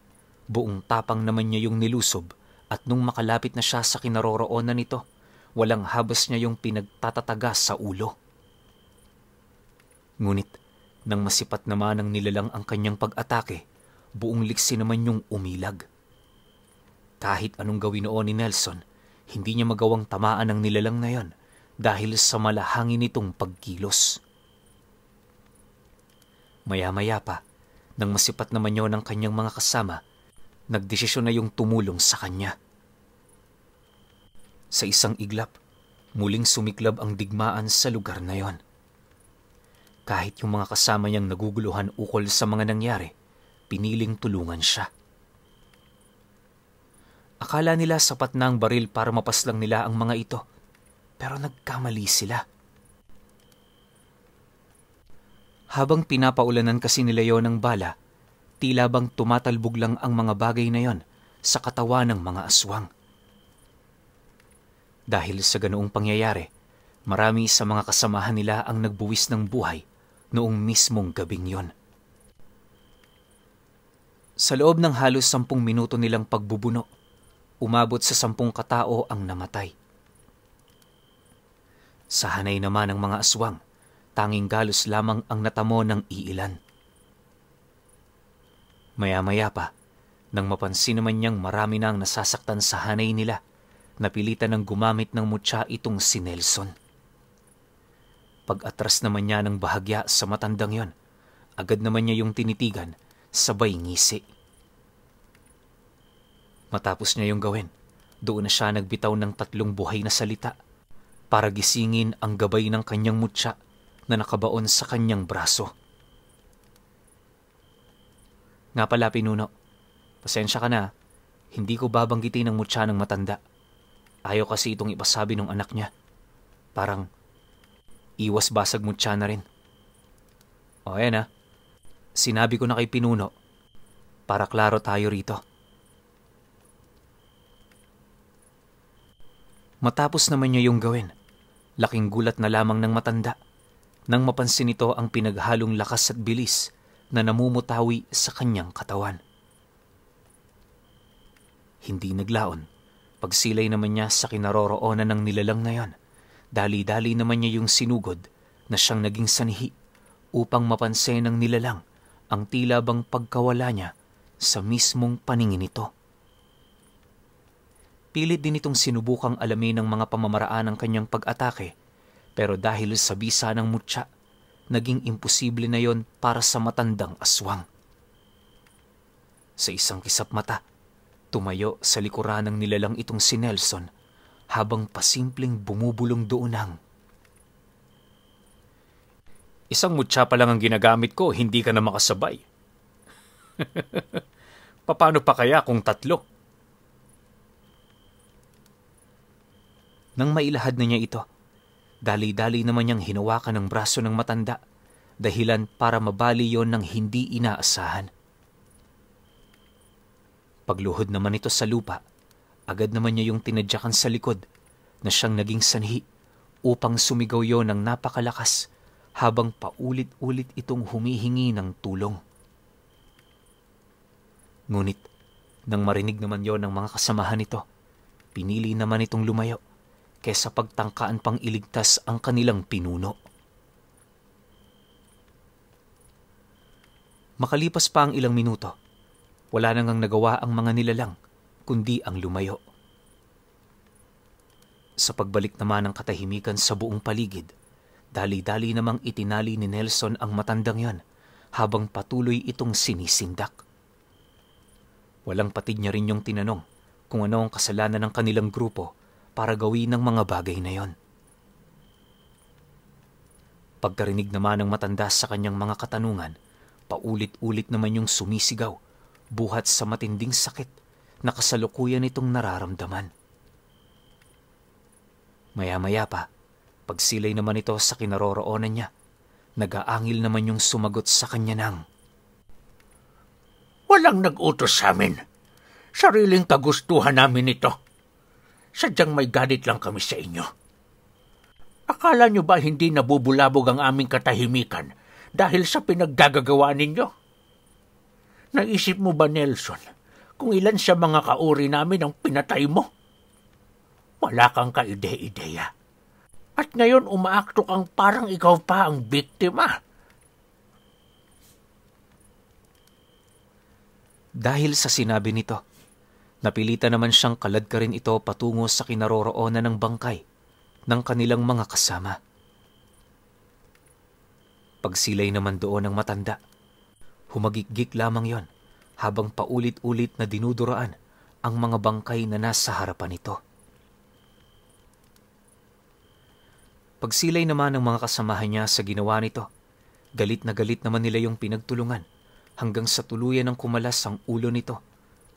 buong tapang naman niya yung nilusob at nung makalapit na siya sa kinaroroonan nito, walang habas niya yung pinagtatataga sa ulo. Ngunit, nang masipat naman ng nilalang ang kanyang pag-atake, buong liksi naman yung umilag. Kahit anong gawin noon ni Nelson, hindi niya magawang tamaan ang nilalang na yon dahil sa malahangin nitong pagkilos. Maya-maya pa, nang masipat naman yon ng kanyang mga kasama, nagdesisyon na yung tumulong sa kanya. Sa isang iglap, muling sumiklab ang digmaan sa lugar na yon. Kahit yung mga kasama niyang naguguluhan ukol sa mga nangyari, piniling tulungan siya. Akala nila sapat na ang baril para mapaslang nila ang mga ito, pero nagkamali sila. Habang pinapaulanan kasi nila yon ng bala, tila bang tumatalbog lang ang mga bagay na yon sa katawan ng mga aswang. Dahil sa ganoong pangyayari, marami sa mga kasamahan nila ang nagbuwis ng buhay noong mismong gabing yon. Sa loob ng halos 10 minuto nilang pagbubuno, umabot sa 10 katao ang namatay. Sa hanay naman ng mga aswang, tanging galos lamang ang natamo ng iilan. Maya-maya pa, nang mapansin naman niyang marami nang nasasaktan sa hanay nila, napilitan ng gumamit ng mutya itong si Nelson. Pag-atras naman niya ng bahagya sa matandang yon, agad naman niya yung tinitigan, sabay ngisi. Matapos niya yung gawin, doon na siya nagbitaw ng 3 buhay na salita para gisingin ang gabay ng kanyang mutya na nakabaon sa kanyang braso. Nga pala, Pinuno, pasensya ka na, hindi ko babanggitin ang mutya ng matanda. Ayaw kasi itong ipasabi ng anak niya. Parang iwas basag mutya na rin. O ayan ha, sinabi ko na kay Pinuno para klaro tayo rito. Matapos naman niya yung gawin, laking gulat na lamang ng matanda nang mapansin nito ang pinaghalong lakas at bilis na namumutawi sa kanyang katawan. Hindi naglaon. Pagsilay naman niya sa kinaroroonan ng nilalang na yon, dali-dali naman niya yung sinugod na siyang naging sanhi upang mapansin ng nilalang ang tila bang pagkawala niya sa mismong paningin nito. Pilit din itong sinubukang alamin ng mga pamamaraan ng kanyang pag-atake, pero dahil sa bisa ng mutya, naging imposible na yon para sa matandang aswang. Sa isang kisap mata, tumayo sa likuran ng nilalang itong si Nelson habang pasimpleng bumubulong doon ang, Isang mutya pa lang ang ginagamit ko, hindi ka na makasabay. Paano pa kaya kung 3? Nang mailahad na niya ito, dali-dali naman niyang hinawakan ng braso ng matanda, dahilan para mabali yon ng hindi inaasahan. Pagluhod naman ito sa lupa, agad naman niya yung tinadyakan sa likod na siyang naging sanhi upang sumigaw yon ng napakalakas habang paulit-ulit itong humihingi ng tulong. Ngunit, nang marinig naman yon ng mga kasamahan nito, pinili naman itong lumayo kesa pagtangkaan pang iligtas ang kanilang pinuno. Makalipas pa ang ilang minuto, wala nang nagawa ang mga nilalang, kundi ang lumayo. Sa pagbalik naman ng katahimikan sa buong paligid, dali-dali namang itinali ni Nelson ang matandang yon habang patuloy itong sinisindak. Walang patid niya rin yung tinanong kung ano ang kasalanan ng kanilang grupo para gawin ng mga bagay na yon. Pagkarinig naman ng matanda sa kanyang mga katanungan, paulit-ulit naman yung sumisigaw, buhat sa matinding sakit na kasalukuyan itong nararamdaman. Maya-maya pa, pagsilay naman ito sa kinaroroonan niya, nag-aangil naman yung sumagot sa kanya ng, Walang nag-utos sa amin. Sariling kagustuhan namin ito. Sadyang may galit lang kami sa inyo. Akala nyo ba hindi nabubulabog ang aming katahimikan dahil sa pinaggagawa ninyo? Naisip mo ba, Nelson, kung ilan sa mga kauri namin ang pinatay mo? Wala kang kaide-ideya. At ngayon umaakto kang parang ikaw pa ang biktima. Dahil sa sinabi nito, napilitan naman siyang kaladkarin ito patungo sa kinaroroonan ng bangkay ng kanilang mga kasama. Pagsilay naman doon ng matanda, humagikgik lamang yon habang paulit-ulit na dinuduraan ang mga bangkay na nasa harapan nito. Pagsilay naman ng mga kasamahan niya sa ginawa nito, galit na galit naman nila yung pinagtulungan hanggang sa tuluyan ng kumalas ang ulo nito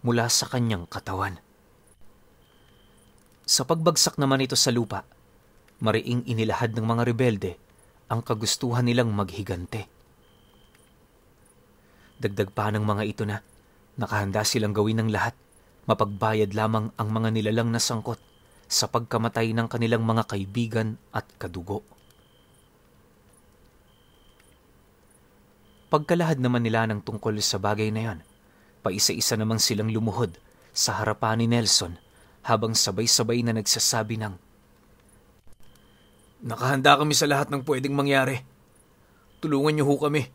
mula sa kanyang katawan. Sa pagbagsak naman ito sa lupa, mariing inilahad ng mga rebelde ang kagustuhan nilang maghigante. Dagdag pa ng mga ito na nakahanda silang gawin ng lahat, mapagbayad lamang ang mga nilalang na sangkot sa pagkamatay ng kanilang mga kaibigan at kadugo. Pagkalahad naman nila ng tungkol sa bagay na yon, paisa-isa namang silang lumuhod sa harapan ni Nelson habang sabay-sabay na nagsasabi ng, Nakahanda kami sa lahat ng pwedeng mangyari. Tulungan niyo ho kami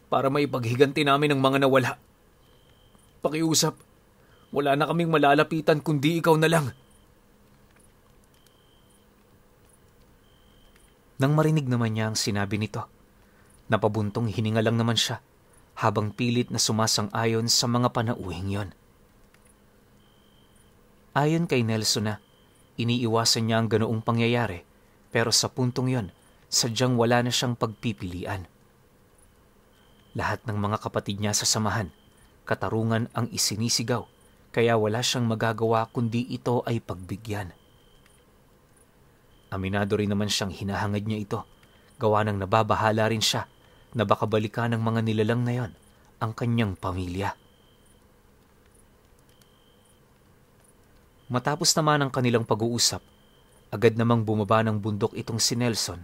para maipaghiganti namin ang mga nawala. Pakiusap, wala na kaming malalapitan kundi ikaw na lang. Nang marinig naman niya ang sinabi nito, napabuntong hininga lang naman siya habang pilit na sumasang-ayon sa mga panauhing yon. Ayon kay Nelson na, iniiwasan niya ang ganoong pangyayari pero sa puntong yon, sadyang wala na siyang pagpipilian. Lahat ng mga kapatid niya sa samahan, katarungan ang isinisigaw kaya wala siyang magagawa kundi ito ay pagbigyan. Aminado rin naman siyang hinahangad niya ito, gawa ng nababahala rin siya na baka balikan ng mga nilalang na yon ang kanyang pamilya. Matapos naman ang kanilang pag-uusap, agad namang bumaba ng bundok itong si Nelson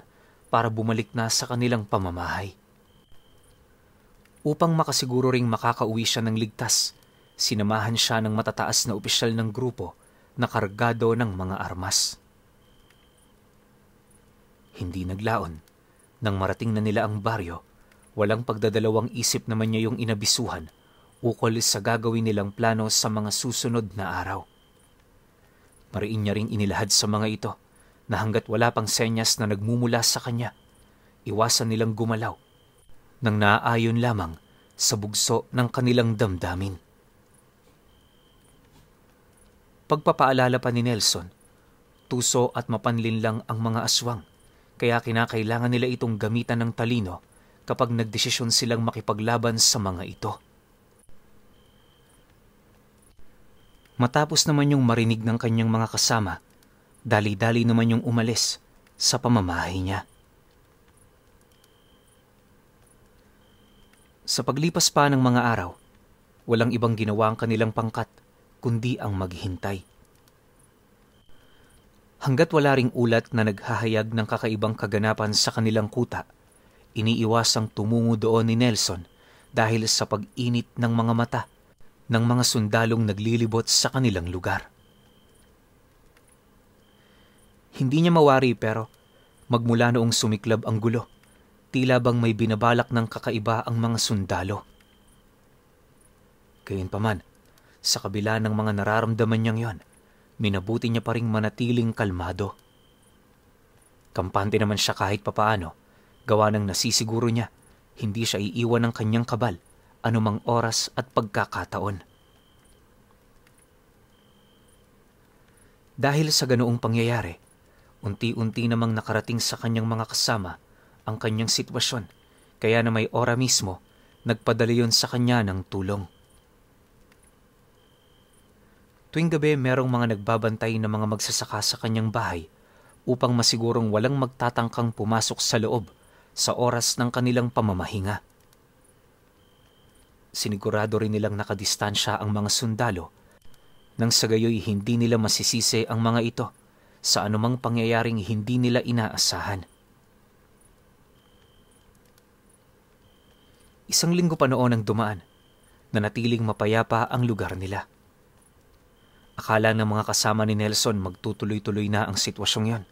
para bumalik na sa kanilang pamamahay. Upang makasiguro ring makakauwi siya ng ligtas, sinamahan siya ng matataas na opisyal ng grupo na kargado ng mga armas. Hindi naglaon. Nang marating na nila ang baryo, walang pagdadalawang isip naman niya yung inabisuhan ukol sa gagawin nilang plano sa mga susunod na araw. Mariin niya ring inilahad sa mga ito na hanggat wala pang senyas na nagmumula sa kanya, iwasan nilang gumalaw nang naaayon lamang sa bugso ng kanilang damdamin. Pagpapaalala pa ni Nelson, tuso at mapanlin lang ang mga aswang, kaya kinakailangan nila itong gamitan ng talino kapag nagdesisyon silang makipaglaban sa mga ito. Matapos naman yung marinig ng kanyang mga kasama, dali-dali naman yung umalis sa pamamahay niya. Sa paglipas pa ng mga araw, walang ibang ginawa ang kanilang pangkat kundi ang maghintay. Hanggat wala ring ulat na naghahayag ng kakaibang kaganapan sa kanilang kuta, iniiwasang tumungo doon ni Nelson dahil sa pag-init ng mga mata ng mga sundalong naglilibot sa kanilang lugar. Hindi niya mawari pero magmula noong sumiklab ang gulo, tila bang may binabalak ng kakaiba ang mga sundalo. Gayunpaman, sa kabila ng mga nararamdaman niyang yon, minabuti niya pa ring manatiling kalmado. Kampante naman siya kahit papaano, gawa ng nasisiguro niya, hindi siya iiwan ng kanyang kabal anumang oras at pagkakataon. Dahil sa ganoong pangyayari, unti-unti namang nakarating sa kanyang mga kasama ang kanyang sitwasyon, kaya na may ora mismo, nagpadala yon sa kanya ng tulong. Tuwing gabi merong mga nagbabantay na mga magsasaka sa kanyang bahay upang masigurong walang magtatangkang pumasok sa loob sa oras ng kanilang pamamahinga. Sinigurado rin nilang nakadistansya ang mga sundalo nang sa gayoy hindi nila masisisi ang mga ito sa anumang pangyayaring hindi nila inaasahan. Isang linggo pa noon ang dumaan na natiling mapayapa ang lugar nila. Akala ng mga kasama ni Nelson magtutuloy-tuloy na ang sitwasyong yon.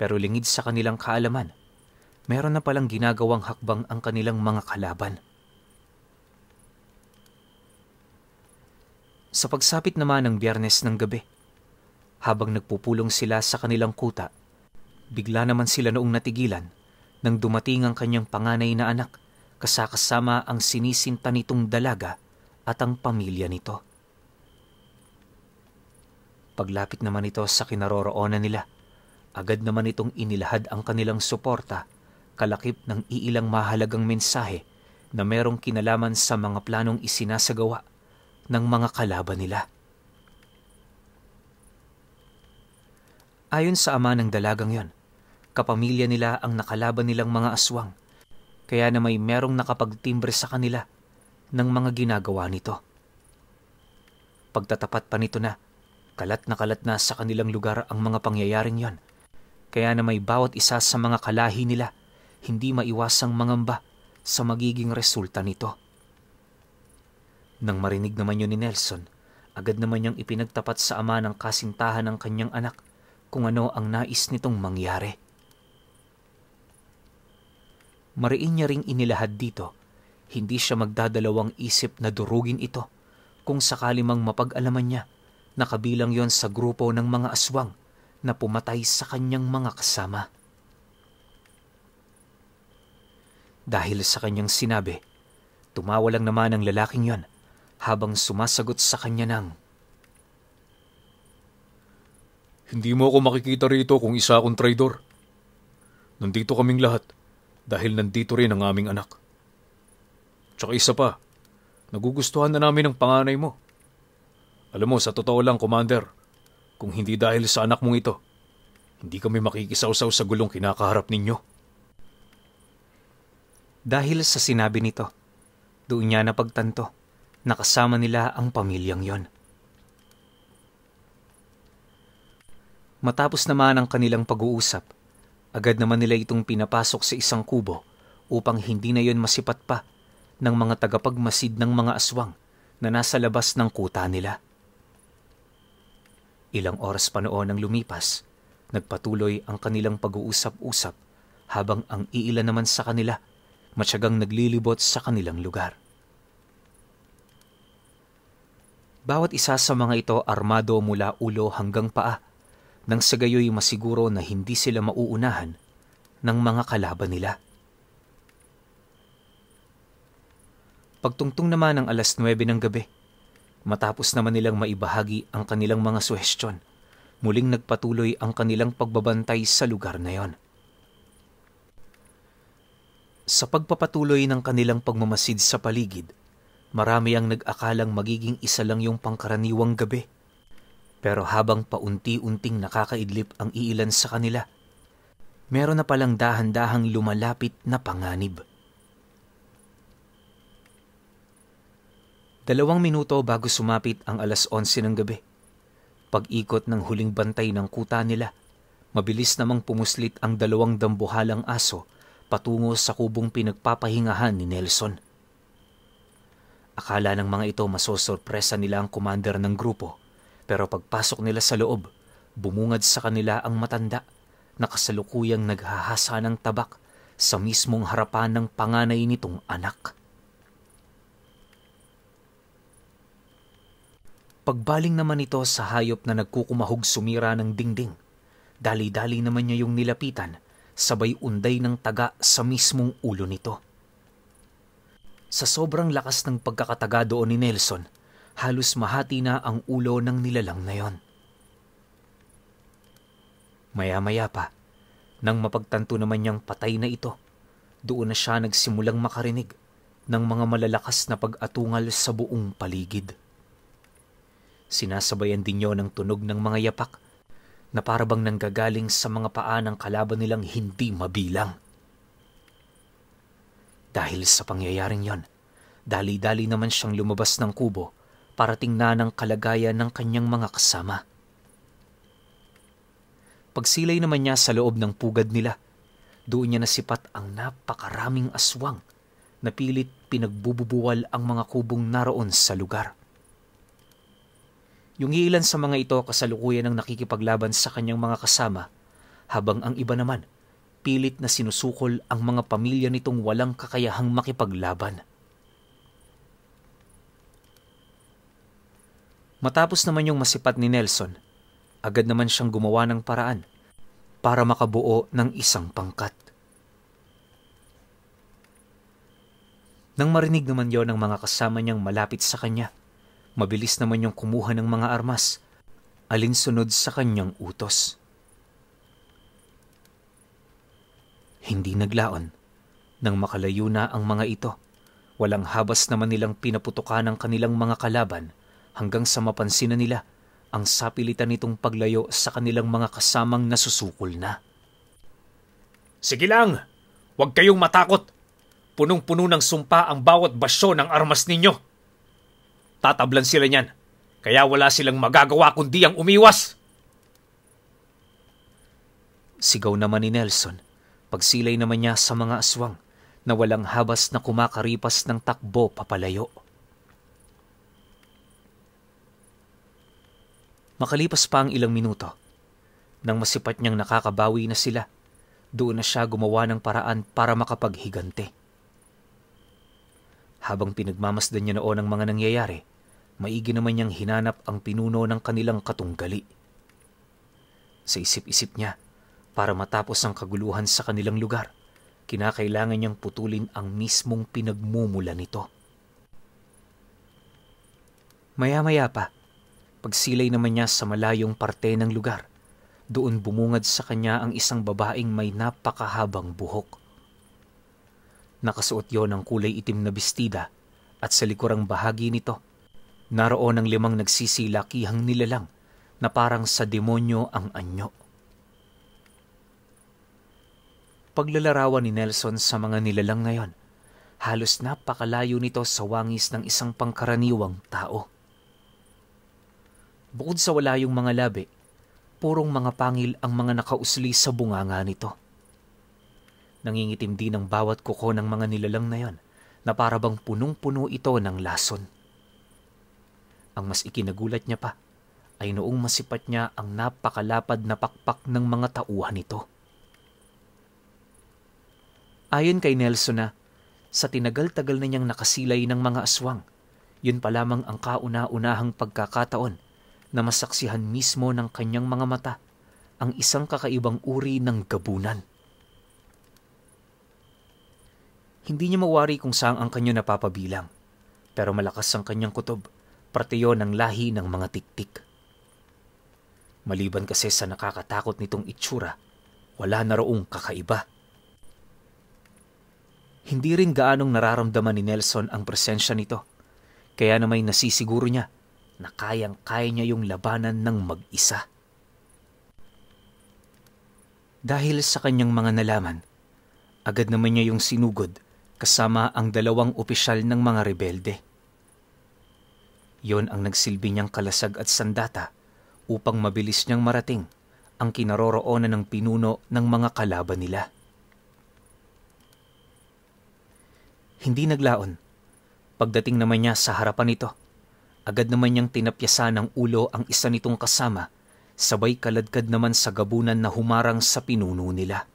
Pero lingid sa kanilang kaalaman, meron na palang ginagawang hakbang ang kanilang mga kalaban. Sa pagsapit naman ng Biyernes ng gabi, habang nagpupulong sila sa kanilang kuta, bigla naman sila noong natigilan nang dumating ang kanyang panganay na anak kasama ang sinisinta nitong dalaga at ang pamilya nito. Paglapit naman ito sa kinaroroonan nila, agad naman itong inilahad ang kanilang suporta, kalakip ng iilang mahalagang mensahe na merong kinalaman sa mga planong isinasagawa ng mga kalaban nila. Ayon sa ama ng dalagang yon, kapamilya nila ang nakalaban nilang mga aswang, kaya na may merong nakapagtimbre sa kanila ng mga ginagawa nito. Pagtatapat pa nito na, kalat na sa kanilang lugar ang mga pangyayaring yon, kaya na may bawat isa sa mga kalahi nila hindi maiwasang mangamba sa magiging resulta nito. Nang marinig naman yun ni Nelson, agad naman niyang ipinagtapat sa ama ng kasintahan ng kanyang anak kung ano ang nais nitong mangyari. Mariin niya ring inilahad dito, hindi siya magdadalawang isip na durugin ito kung sakali mang mapag-alaman niya na kabilang yon sa grupo ng mga aswang na pumatay sa kanyang mga kasama. Dahil sa kanyang sinabi, tumawa lang naman ang lalaking yon habang sumasagot sa kanya ng, "Hindi mo ako makikita rito kung isa akong traidor. Nandito kaming lahat dahil nandito rin ang aming anak. Tsaka isa pa, nagugustuhan na namin ang panganay mo. Alam mo, sa totoo lang, Commander, kung hindi dahil sa anak mong ito, hindi kami makikisawsaw sa gulong kinakaharap ninyo." Dahil sa sinabi nito, doon niya napagtanto na kasama nila ang pamilyang yon. Matapos naman ang kanilang pag-uusap, agad naman nila itong pinapasok sa isang kubo upang hindi na yon masipat pa ng mga tagapagmasid ng mga aswang na nasa labas ng kuta nila. Ilang oras pa noon ang lumipas, nagpatuloy ang kanilang pag-uusap-usap habang ang iilan naman sa kanila matyagang naglilibot sa kanilang lugar. Bawat isa sa mga ito armado mula ulo hanggang paa, nang sa gayoy masiguro na hindi sila mauunahan ng mga kalaban nila. Pagtungtong naman ng 9:00 ng gabi, matapos naman nilang maibahagi ang kanilang mga suhestyon, muling nagpatuloy ang kanilang pagbabantay sa lugar na yon. Sa pagpapatuloy ng kanilang pagmamasid sa paligid, marami ang nag-akalang magiging isa lang yung pangkaraniwang gabi. Pero habang paunti-unting nakakaidlip ang iilan sa kanila, meron na palang dahan-dahang lumalapit na panganib. 2 minuto bago sumapit ang 11:00 ng gabi, pag-ikot ng huling bantay ng kuta nila, mabilis namang pumuslit ang 2 dambuhalang aso patungo sa kubong pinagpapahingahan ni Nelson. Akala ng mga ito masosorpresa nila ang commander ng grupo, pero pagpasok nila sa loob, bumungad sa kanila ang matanda na kasalukuyang naghahasa ng tabak sa mismong harapan ng panganay nitong anak. Pagbaling naman ito sa hayop na nagkukumahog sumira ng dingding, dali-dali naman niya yung nilapitan, sabay unday ng taga sa mismong ulo nito. Sa sobrang lakas ng pagkakataga doon ni Nelson, halos mahati na ang ulo ng nilalang na yon. Maya-maya pa, nang mapagtanto naman niyang patay na ito, doon na siya nagsimulang makarinig ng mga malalakas na pag-atungal sa buong paligid. Sinasabayan din niyo ng tunog ng mga yapak na parabang nanggagaling sa mga paa ng kalaban nilang hindi mabilang. Dahil sa pangyayaring yon, dali-dali naman siyang lumabas ng kubo para tingnan ang kalagayan ng kanyang mga kasama. Pagsilay naman niya sa loob ng pugad nila, doon niya nasipat ang napakaraming aswang na pilit pinagbububuwal ang mga kubong naroon sa lugar. Yung ilan sa mga ito kasalukuyan ang nakikipaglaban sa kanyang mga kasama, habang ang iba naman pilit na sinusukol ang mga pamilya nitong walang kakayahang makipaglaban. Matapos naman yung masipat ni Nelson, agad naman siyang gumawa ng paraan para makabuo ng isang pangkat. Nang marinig naman yon ng mga kasama niyang malapit sa kanya, mabilis naman yung kumuha ng mga armas, alinsunod sa kanyang utos. Hindi naglaon. Nang makalayo na ang mga ito, walang habas naman nilang pinaputukan ang kanilang mga kalaban hanggang sa mapansin na nila ang sapilitan nitong paglayo sa kanilang mga kasamang nasusukol na. Sige lang! Huwag kayong matakot! Punong-puno ng sumpa ang bawat basyo ng armas ninyo! Tatablan sila niyan, kaya wala silang magagawa kundi ang umiwas! Sigaw naman ni Nelson, pagsilay naman niya sa mga aswang na walang habas na kumakaripas ng takbo papalayo. Makalipas pa ang ilang minuto, nang masipat niyang nakakabawi na sila, doon na siya gumawa ng paraan para makapaghigante. Habang pinagmamasdan niya noon ang mga nangyayari, maigi naman niyang hinanap ang pinuno ng kanilang katunggali. Sa isip-isip niya, para matapos ang kaguluhan sa kanilang lugar, kinakailangan niyang putulin ang mismong pinagmumula nito. Maya-maya pa, pagsilay naman niya sa malayong parte ng lugar, doon bumungad sa kanya ang isang babaeng may napakahabang buhok. Nakasuot yon ng kulay itim na bestida at sa likurang bahagi nito, naroon ang 5 nagsisilakihang nilalang na parang sa demonyo ang anyo. Paglalarawan ni Nelson sa mga nilalang ngayon, halos napakalayo nito sa wangis ng isang pangkaraniwang tao. Bukod sa wala yung mga labi, purong mga pangil ang mga nakausli sa bunganga nito. Nangingitim din ang bawat kuko ng mga nilalang na yon, na parabang punong-puno ito ng lason. Ang mas ikinagulat niya pa ay noong masipat niya ang napakalapad na pakpak ng mga tauhan nito. Ayon kay Nelson na, sa tinagal-tagal na niyang nakasilay ng mga aswang, yun pa lamang ang kauna-unahang pagkakataon na masaksihan mismo ng kanyang mga mata ang isang kakaibang uri ng gabunan. Hindi niya mawari kung saan ang kanya napapabilang, pero malakas ang kanyang kutob, parte yun ng lahi ng mga tiktik. Maliban kasi sa nakakatakot nitong itsura, wala na roong kakaiba. Hindi rin gaanong nararamdaman ni Nelson ang presensya nito, kaya namay nasisiguro niya na kayang-kaya niya yung labanan ng mag-isa. Dahil sa kanyang mga nalaman, agad naman niya yung sinugod kasama ang 2 opisyal ng mga rebelde. Yon ang nagsilbi niyang kalasag at sandata upang mabilis niyang marating ang kinaroroonan ng pinuno ng mga kalaban nila. Hindi naglaon. Pagdating naman niya sa harapan nito, agad naman niyang tinapyasan ng ulo ang isa nitong kasama, sabay kaladkad naman sa gabunan na humarang sa pinuno nila.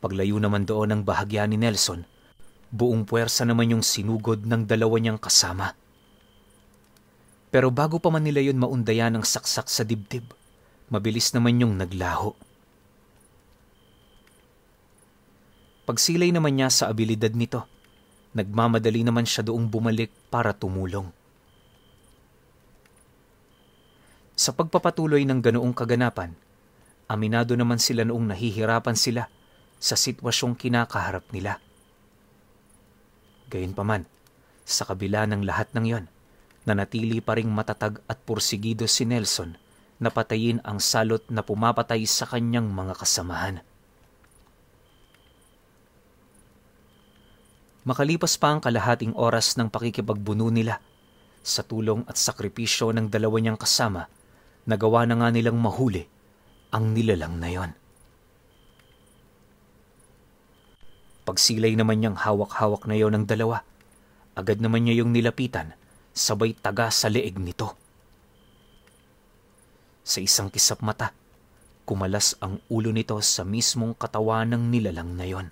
Paglayo naman doon ng bahagya ni Nelson, buong puwersa naman yung sinugod ng 2 niyang kasama. Pero bago pa man nila yun maundayan ng saksak sa dibdib, mabilis naman yung naglaho. Pagsilay naman niya sa abilidad nito, nagmamadali naman siya doong bumalik para tumulong. Sa pagpapatuloy ng ganoong kaganapan, aminado naman sila noong nahihirapan sila sa sitwasyong kinakaharap nila. Gayunpaman, sa kabila ng lahat ng yon, nanatili pa ring matatag at pursigido si Nelson na patayin ang salot na pumapatay sa kanyang mga kasamahan. Makalipas pa ang kalahating oras ng pakikipagbuno nila, sa tulong at sakripisyo ng 2 niyang kasama, nagawa na nga nilang mahuli ang nilalang na yon. Pagsilay naman niyang hawak-hawak na yon ng 2, agad naman niya yung nilapitan, sabay taga sa leeg nito. Sa isang kisap mata, kumalas ang ulo nito sa mismong katawan ng nilalang na yon.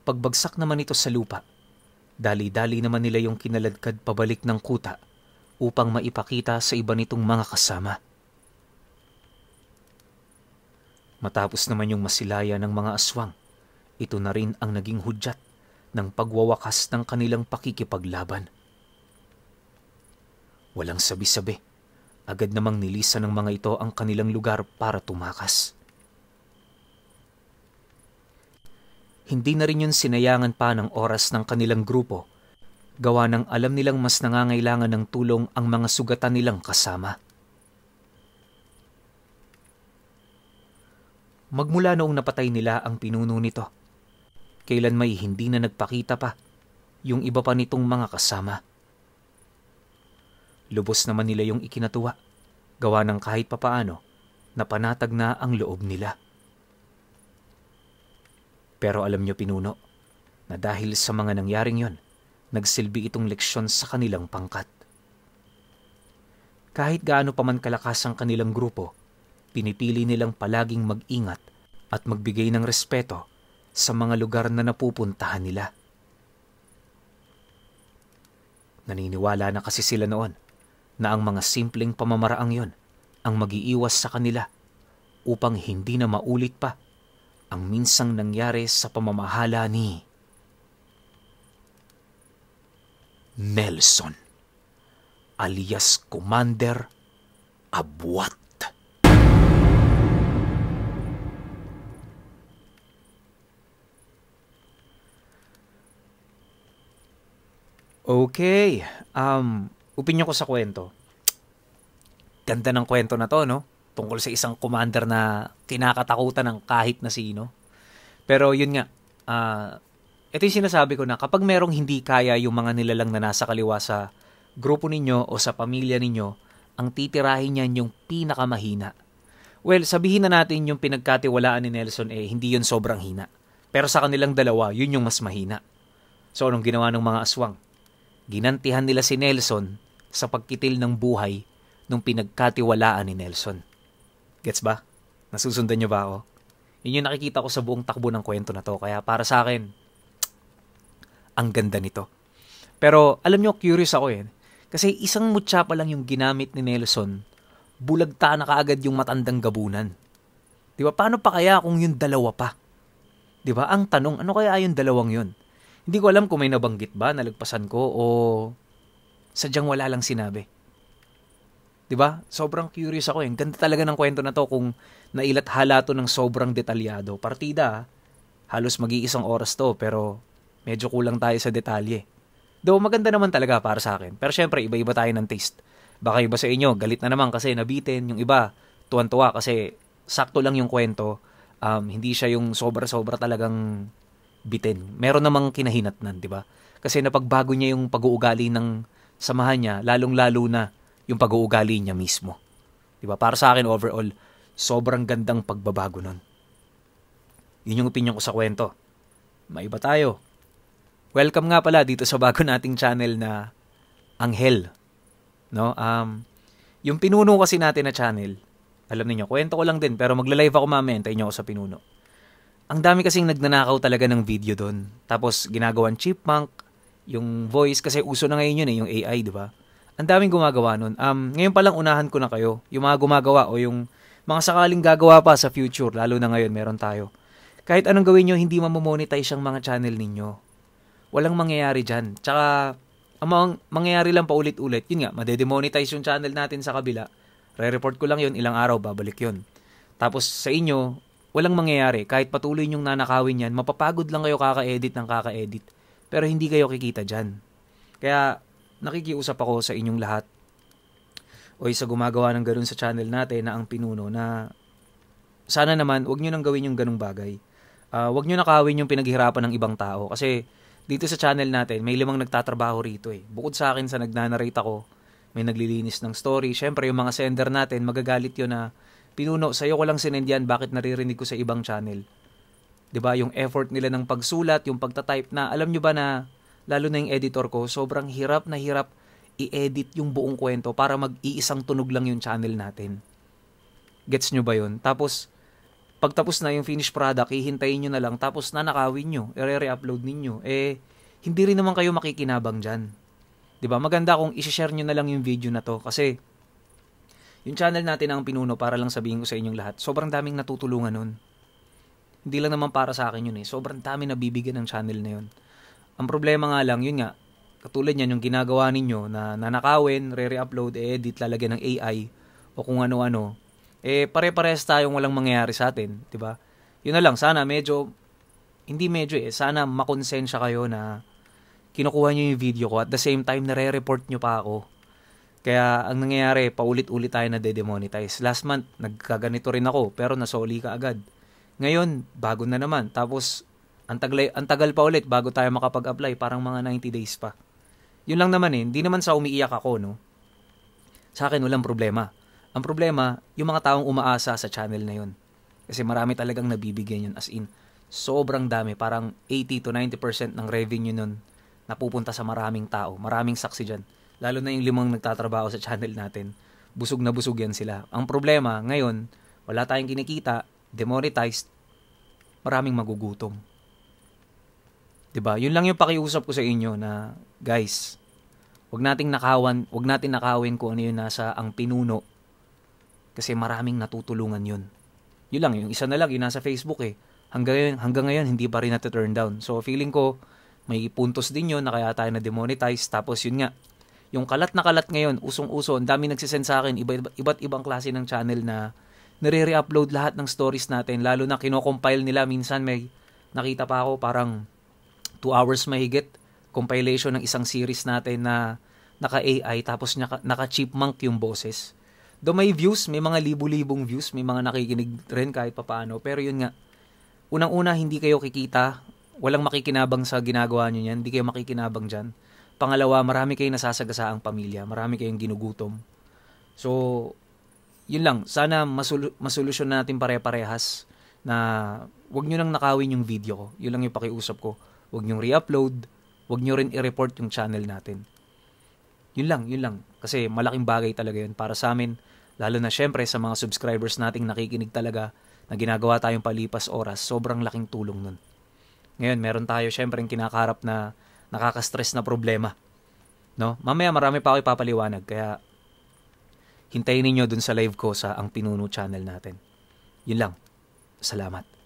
Pagbagsak naman ito sa lupa, dali-dali naman nila yung kinaladkad pabalik ng kuta upang maipakita sa iba nitong mga kasama. Matapos naman yung masilaya ng mga aswang, ito na rin ang naging hudyat ng pagwawakas ng kanilang pakikipaglaban. Walang sabi-sabi, agad namang nilisan ng mga ito ang kanilang lugar para tumakas. Hindi na rin yun sinayangan pa ng oras ng kanilang grupo, gawa ng alam nilang mas nangangailangan ng tulong ang mga sugatan nilang kasama. Magmula noong napatay nila ang pinuno nito, kailan may hindi na nagpakita pa yung iba pa nitong mga kasama. Lubos naman nila yung ikinatuwa, gawa ng kahit papaano, napanatag na ang loob nila. Pero alam niyo pinuno, na dahil sa mga nangyaring yon, nagsilbi itong leksyon sa kanilang pangkat. Kahit gaano pa man kalakas ang kanilang grupo, pinipili nilang palaging mag-ingat at magbigay ng respeto sa mga lugar na napupuntahan nila. Naniniwala na kasi sila noon na ang mga simpleng pamamaraang yon ang mag-iiwas sa kanila upang hindi na maulit pa ang minsang nangyari sa pamamahala ni Nelson, alias Commander Abuat. Okay, opinyon ko sa kwento. Ganda ng kwento na to, no? Tungkol sa isang commander na kinakatakutan ng kahit na sino. Pero yun nga, ito yung sinasabi ko na kapag merong hindi kaya yung mga nilalang na nasa kaliwa sa grupo ninyo o sa pamilya ninyo, ang titirahin niyan yung pinakamahina. Well, sabihin na natin yung pinagkatiwalaan ni Nelson hindi yun sobrang hina. Pero sa kanilang dalawa, yun yung mas mahina. So anong ginawa ng mga aswang? Ginantihan nila si Nelson sa pagkitil ng buhay nung pinagkatiwalaan ni Nelson. Gets ba? Nasusundan niyo ba ako? Yun yung nakikita ko sa buong takbo ng kwento na to. Kaya para sa akin, ang ganda nito. Pero alam niyo, curious ako eh. Kasi isang mutya pa lang yung ginamit ni Nelson, bulagta na kaagad yung matandang gabunan. Di ba? Paano pa kaya kung yung dalawa pa? Di ba? Ang tanong, ano kaya yung dalawang yun? Hindi ko alam kung may nabanggit ba, nalagpasan ko, o sadyang wala lang sinabi. Di ba? Sobrang curious ako eh. Ganda talaga ng kwento na to kung nailathala to ng sobrang detalyado. Partida, halos mag-iisang oras to, pero medyo kulang tayo sa detalye. Though maganda naman talaga para sa akin. Pero syempre, iba-iba tayo ng taste. Baka iba sa inyo, galit na naman kasi nabitin. Yung iba, tuwan-tuwa kasi sakto lang yung kwento. Hindi siya yung sobra-sobra talagang bitin. Meron namang kinahinatnan, di ba? Kasi napagbago niya yung pag-uugali ng samahan niya, lalong-lalo na yung pag-uugali niya mismo. Di ba? Para sa akin, overall, sobrang gandang pagbabago nun. Yun yung opinion ko sa kwento. Maiba tayo. Welcome nga pala dito sa bago nating channel na Anghel. No? Yung pinuno kasi natin na channel, alam niyo, kwento ko lang din, pero magla-live ako mamaya, hintayin niyo ako sa pinuno. Ang dami kasing nagnanakaw talaga ng video doon. Tapos ginagawan chipmunk, yung voice, kasi uso na ngayon yun eh, yung AI, di ba? Ang daming gumagawa nun. Ngayon pa lang unahan ko na kayo, yung mga gumagawa o yung mga sakaling gagawa pa sa future, lalo na ngayon, meron tayo. Kahit anong gawin nyo, hindi mamomonetize ang mga channel ninyo. Walang mangyayari dyan. Tsaka, ang mangyayari lang paulit-ulit, yun nga, madedemonetize yung channel natin sa kabila. Re-report ko lang yun, ilang araw, babalik yun. Tapos sa inyo, walang mangyayari. Kahit patuloy nyong nanakawin yan, mapapagod lang kayo kaka-edit ng kaka-edit. Pero hindi kayo kikita dyan. Kaya, nakikiusap ako sa inyong lahat o sa gumagawa ng ganun sa channel natin na ang pinuno na sana naman, wag nyo nang gawin yung ganung bagay. Wag nyo nakawin yung pinaghirapan ng ibang tao. Kasi dito sa channel natin, may 5 nagtatrabaho rito eh. Bukod sa akin sa nagnanarrate ako, may naglilinis ng story. Syempre, yung mga sender natin, magagalit yun na, pinuno, sa'yo ko lang sinendihan, bakit naririnig ko sa ibang channel? 'Di ba? Yung effort nila ng pagsulat, yung pagta-type na, alam nyo ba na, lalo na yung editor ko, sobrang hirap na hirap i-edit yung buong kwento para mag-iisang tunog lang yung channel natin. Gets nyo ba yun? Tapos, pagtapos na yung finished product, hihintayin nyo na lang, tapos nanakawin nyo, i-re-upload ninyo. Hindi rin naman kayo makikinabang dyan. 'Di ba? Maganda kung i-share nyo na lang yung video na to, kasi yung channel natin ang pinuno, para lang sabihin ko sa inyong lahat, sobrang daming natutulungan nun. Hindi lang naman para sa akin yun eh. Sobrang dami nabibigyan ng channel na yun. Ang problema nga lang, yun nga, katulad yan, yung ginagawa ninyo na nanakawin, re-upload, edit, lalagyan ng AI, o kung ano-ano, pare-parehas tayong walang mangyayari sa atin, di ba? Yun na lang, sana sana makonsensya kayo na kinukuha nyo yung video ko, at the same time, nare-report nyo pa ako. Kaya, ang nangyayari, paulit-ulit tayo na de-demonetize. Last month, nagkaganito rin ako, pero nasoli ka agad. Ngayon, bago na naman. Tapos, ang tagal pa ulit bago tayo makapag-apply. Parang mga 90 days pa. Yun lang naman eh. Hindi naman sa umiiyak ako, no? Sa akin, walang problema. Ang problema, yung mga taong umaasa sa channel na yun. Kasi marami talagang nabibigyan yun. As in, sobrang dami. Parang 80 to 90% ng revenue nun napupunta sa maraming tao. Maraming saksi dyan. Lalo na yung 5 nagtatrabaho sa channel natin. Busog na busog yan sila. Ang problema, ngayon, wala tayong kinikita, demonetized, maraming magugutom. 'Di ba? Yun lang yung pakiusap ko sa inyo na, guys, wag nating nakawin kung ano yun nasa ang pinuno. Kasi maraming natutulungan yun. Yun lang, yung isa na lang, yung nasa Facebook eh. Hanggang ngayon, hindi pa rin na-turn down. So, feeling ko, may puntos din yun na kaya tayo na-demonetize. Tapos yun nga, yung kalat na kalat ngayon, usong-uso, ang dami nagsisend sa akin, iba't ibang klase ng channel na nire-re-upload lahat ng stories natin, lalo na kino-compile nila. Minsan may nakita pa ako parang 2 hours mahigit compilation ng isang series natin na naka-AI, tapos naka-chipmunk yung boses. Though may views, may mga libu-libong views, may mga nakikinig rin kahit papaano, pero yun nga, unang-una hindi kayo kikita, walang makikinabang sa ginagawa nyo yan, hindi kayo makikinabang dyan. Pangalawa, marami kayong nasasagasaang pamilya, marami kayong ginugutom. So, yun lang, sana masolusyon natin pare-parehas na wag nyo nang nakawin yung video ko. Yun lang yung pakiusap ko. Wag nyo re-upload, Huwag nyo rin i-report yung channel natin. Yun lang. Kasi malaking bagay talaga yun para sa amin. Lalo na syempre sa mga subscribers nating nakikinig talaga na ginagawa tayong palipas oras, sobrang laking tulong nun. Ngayon, meron tayo syempre yung kinakaharap na nakaka-stress na problema. No? Mamaya marami pa ako ipapaliwanag, kaya hintayin ninyo dun sa live ko sa Ang Pinuno channel natin. Yun lang. Salamat.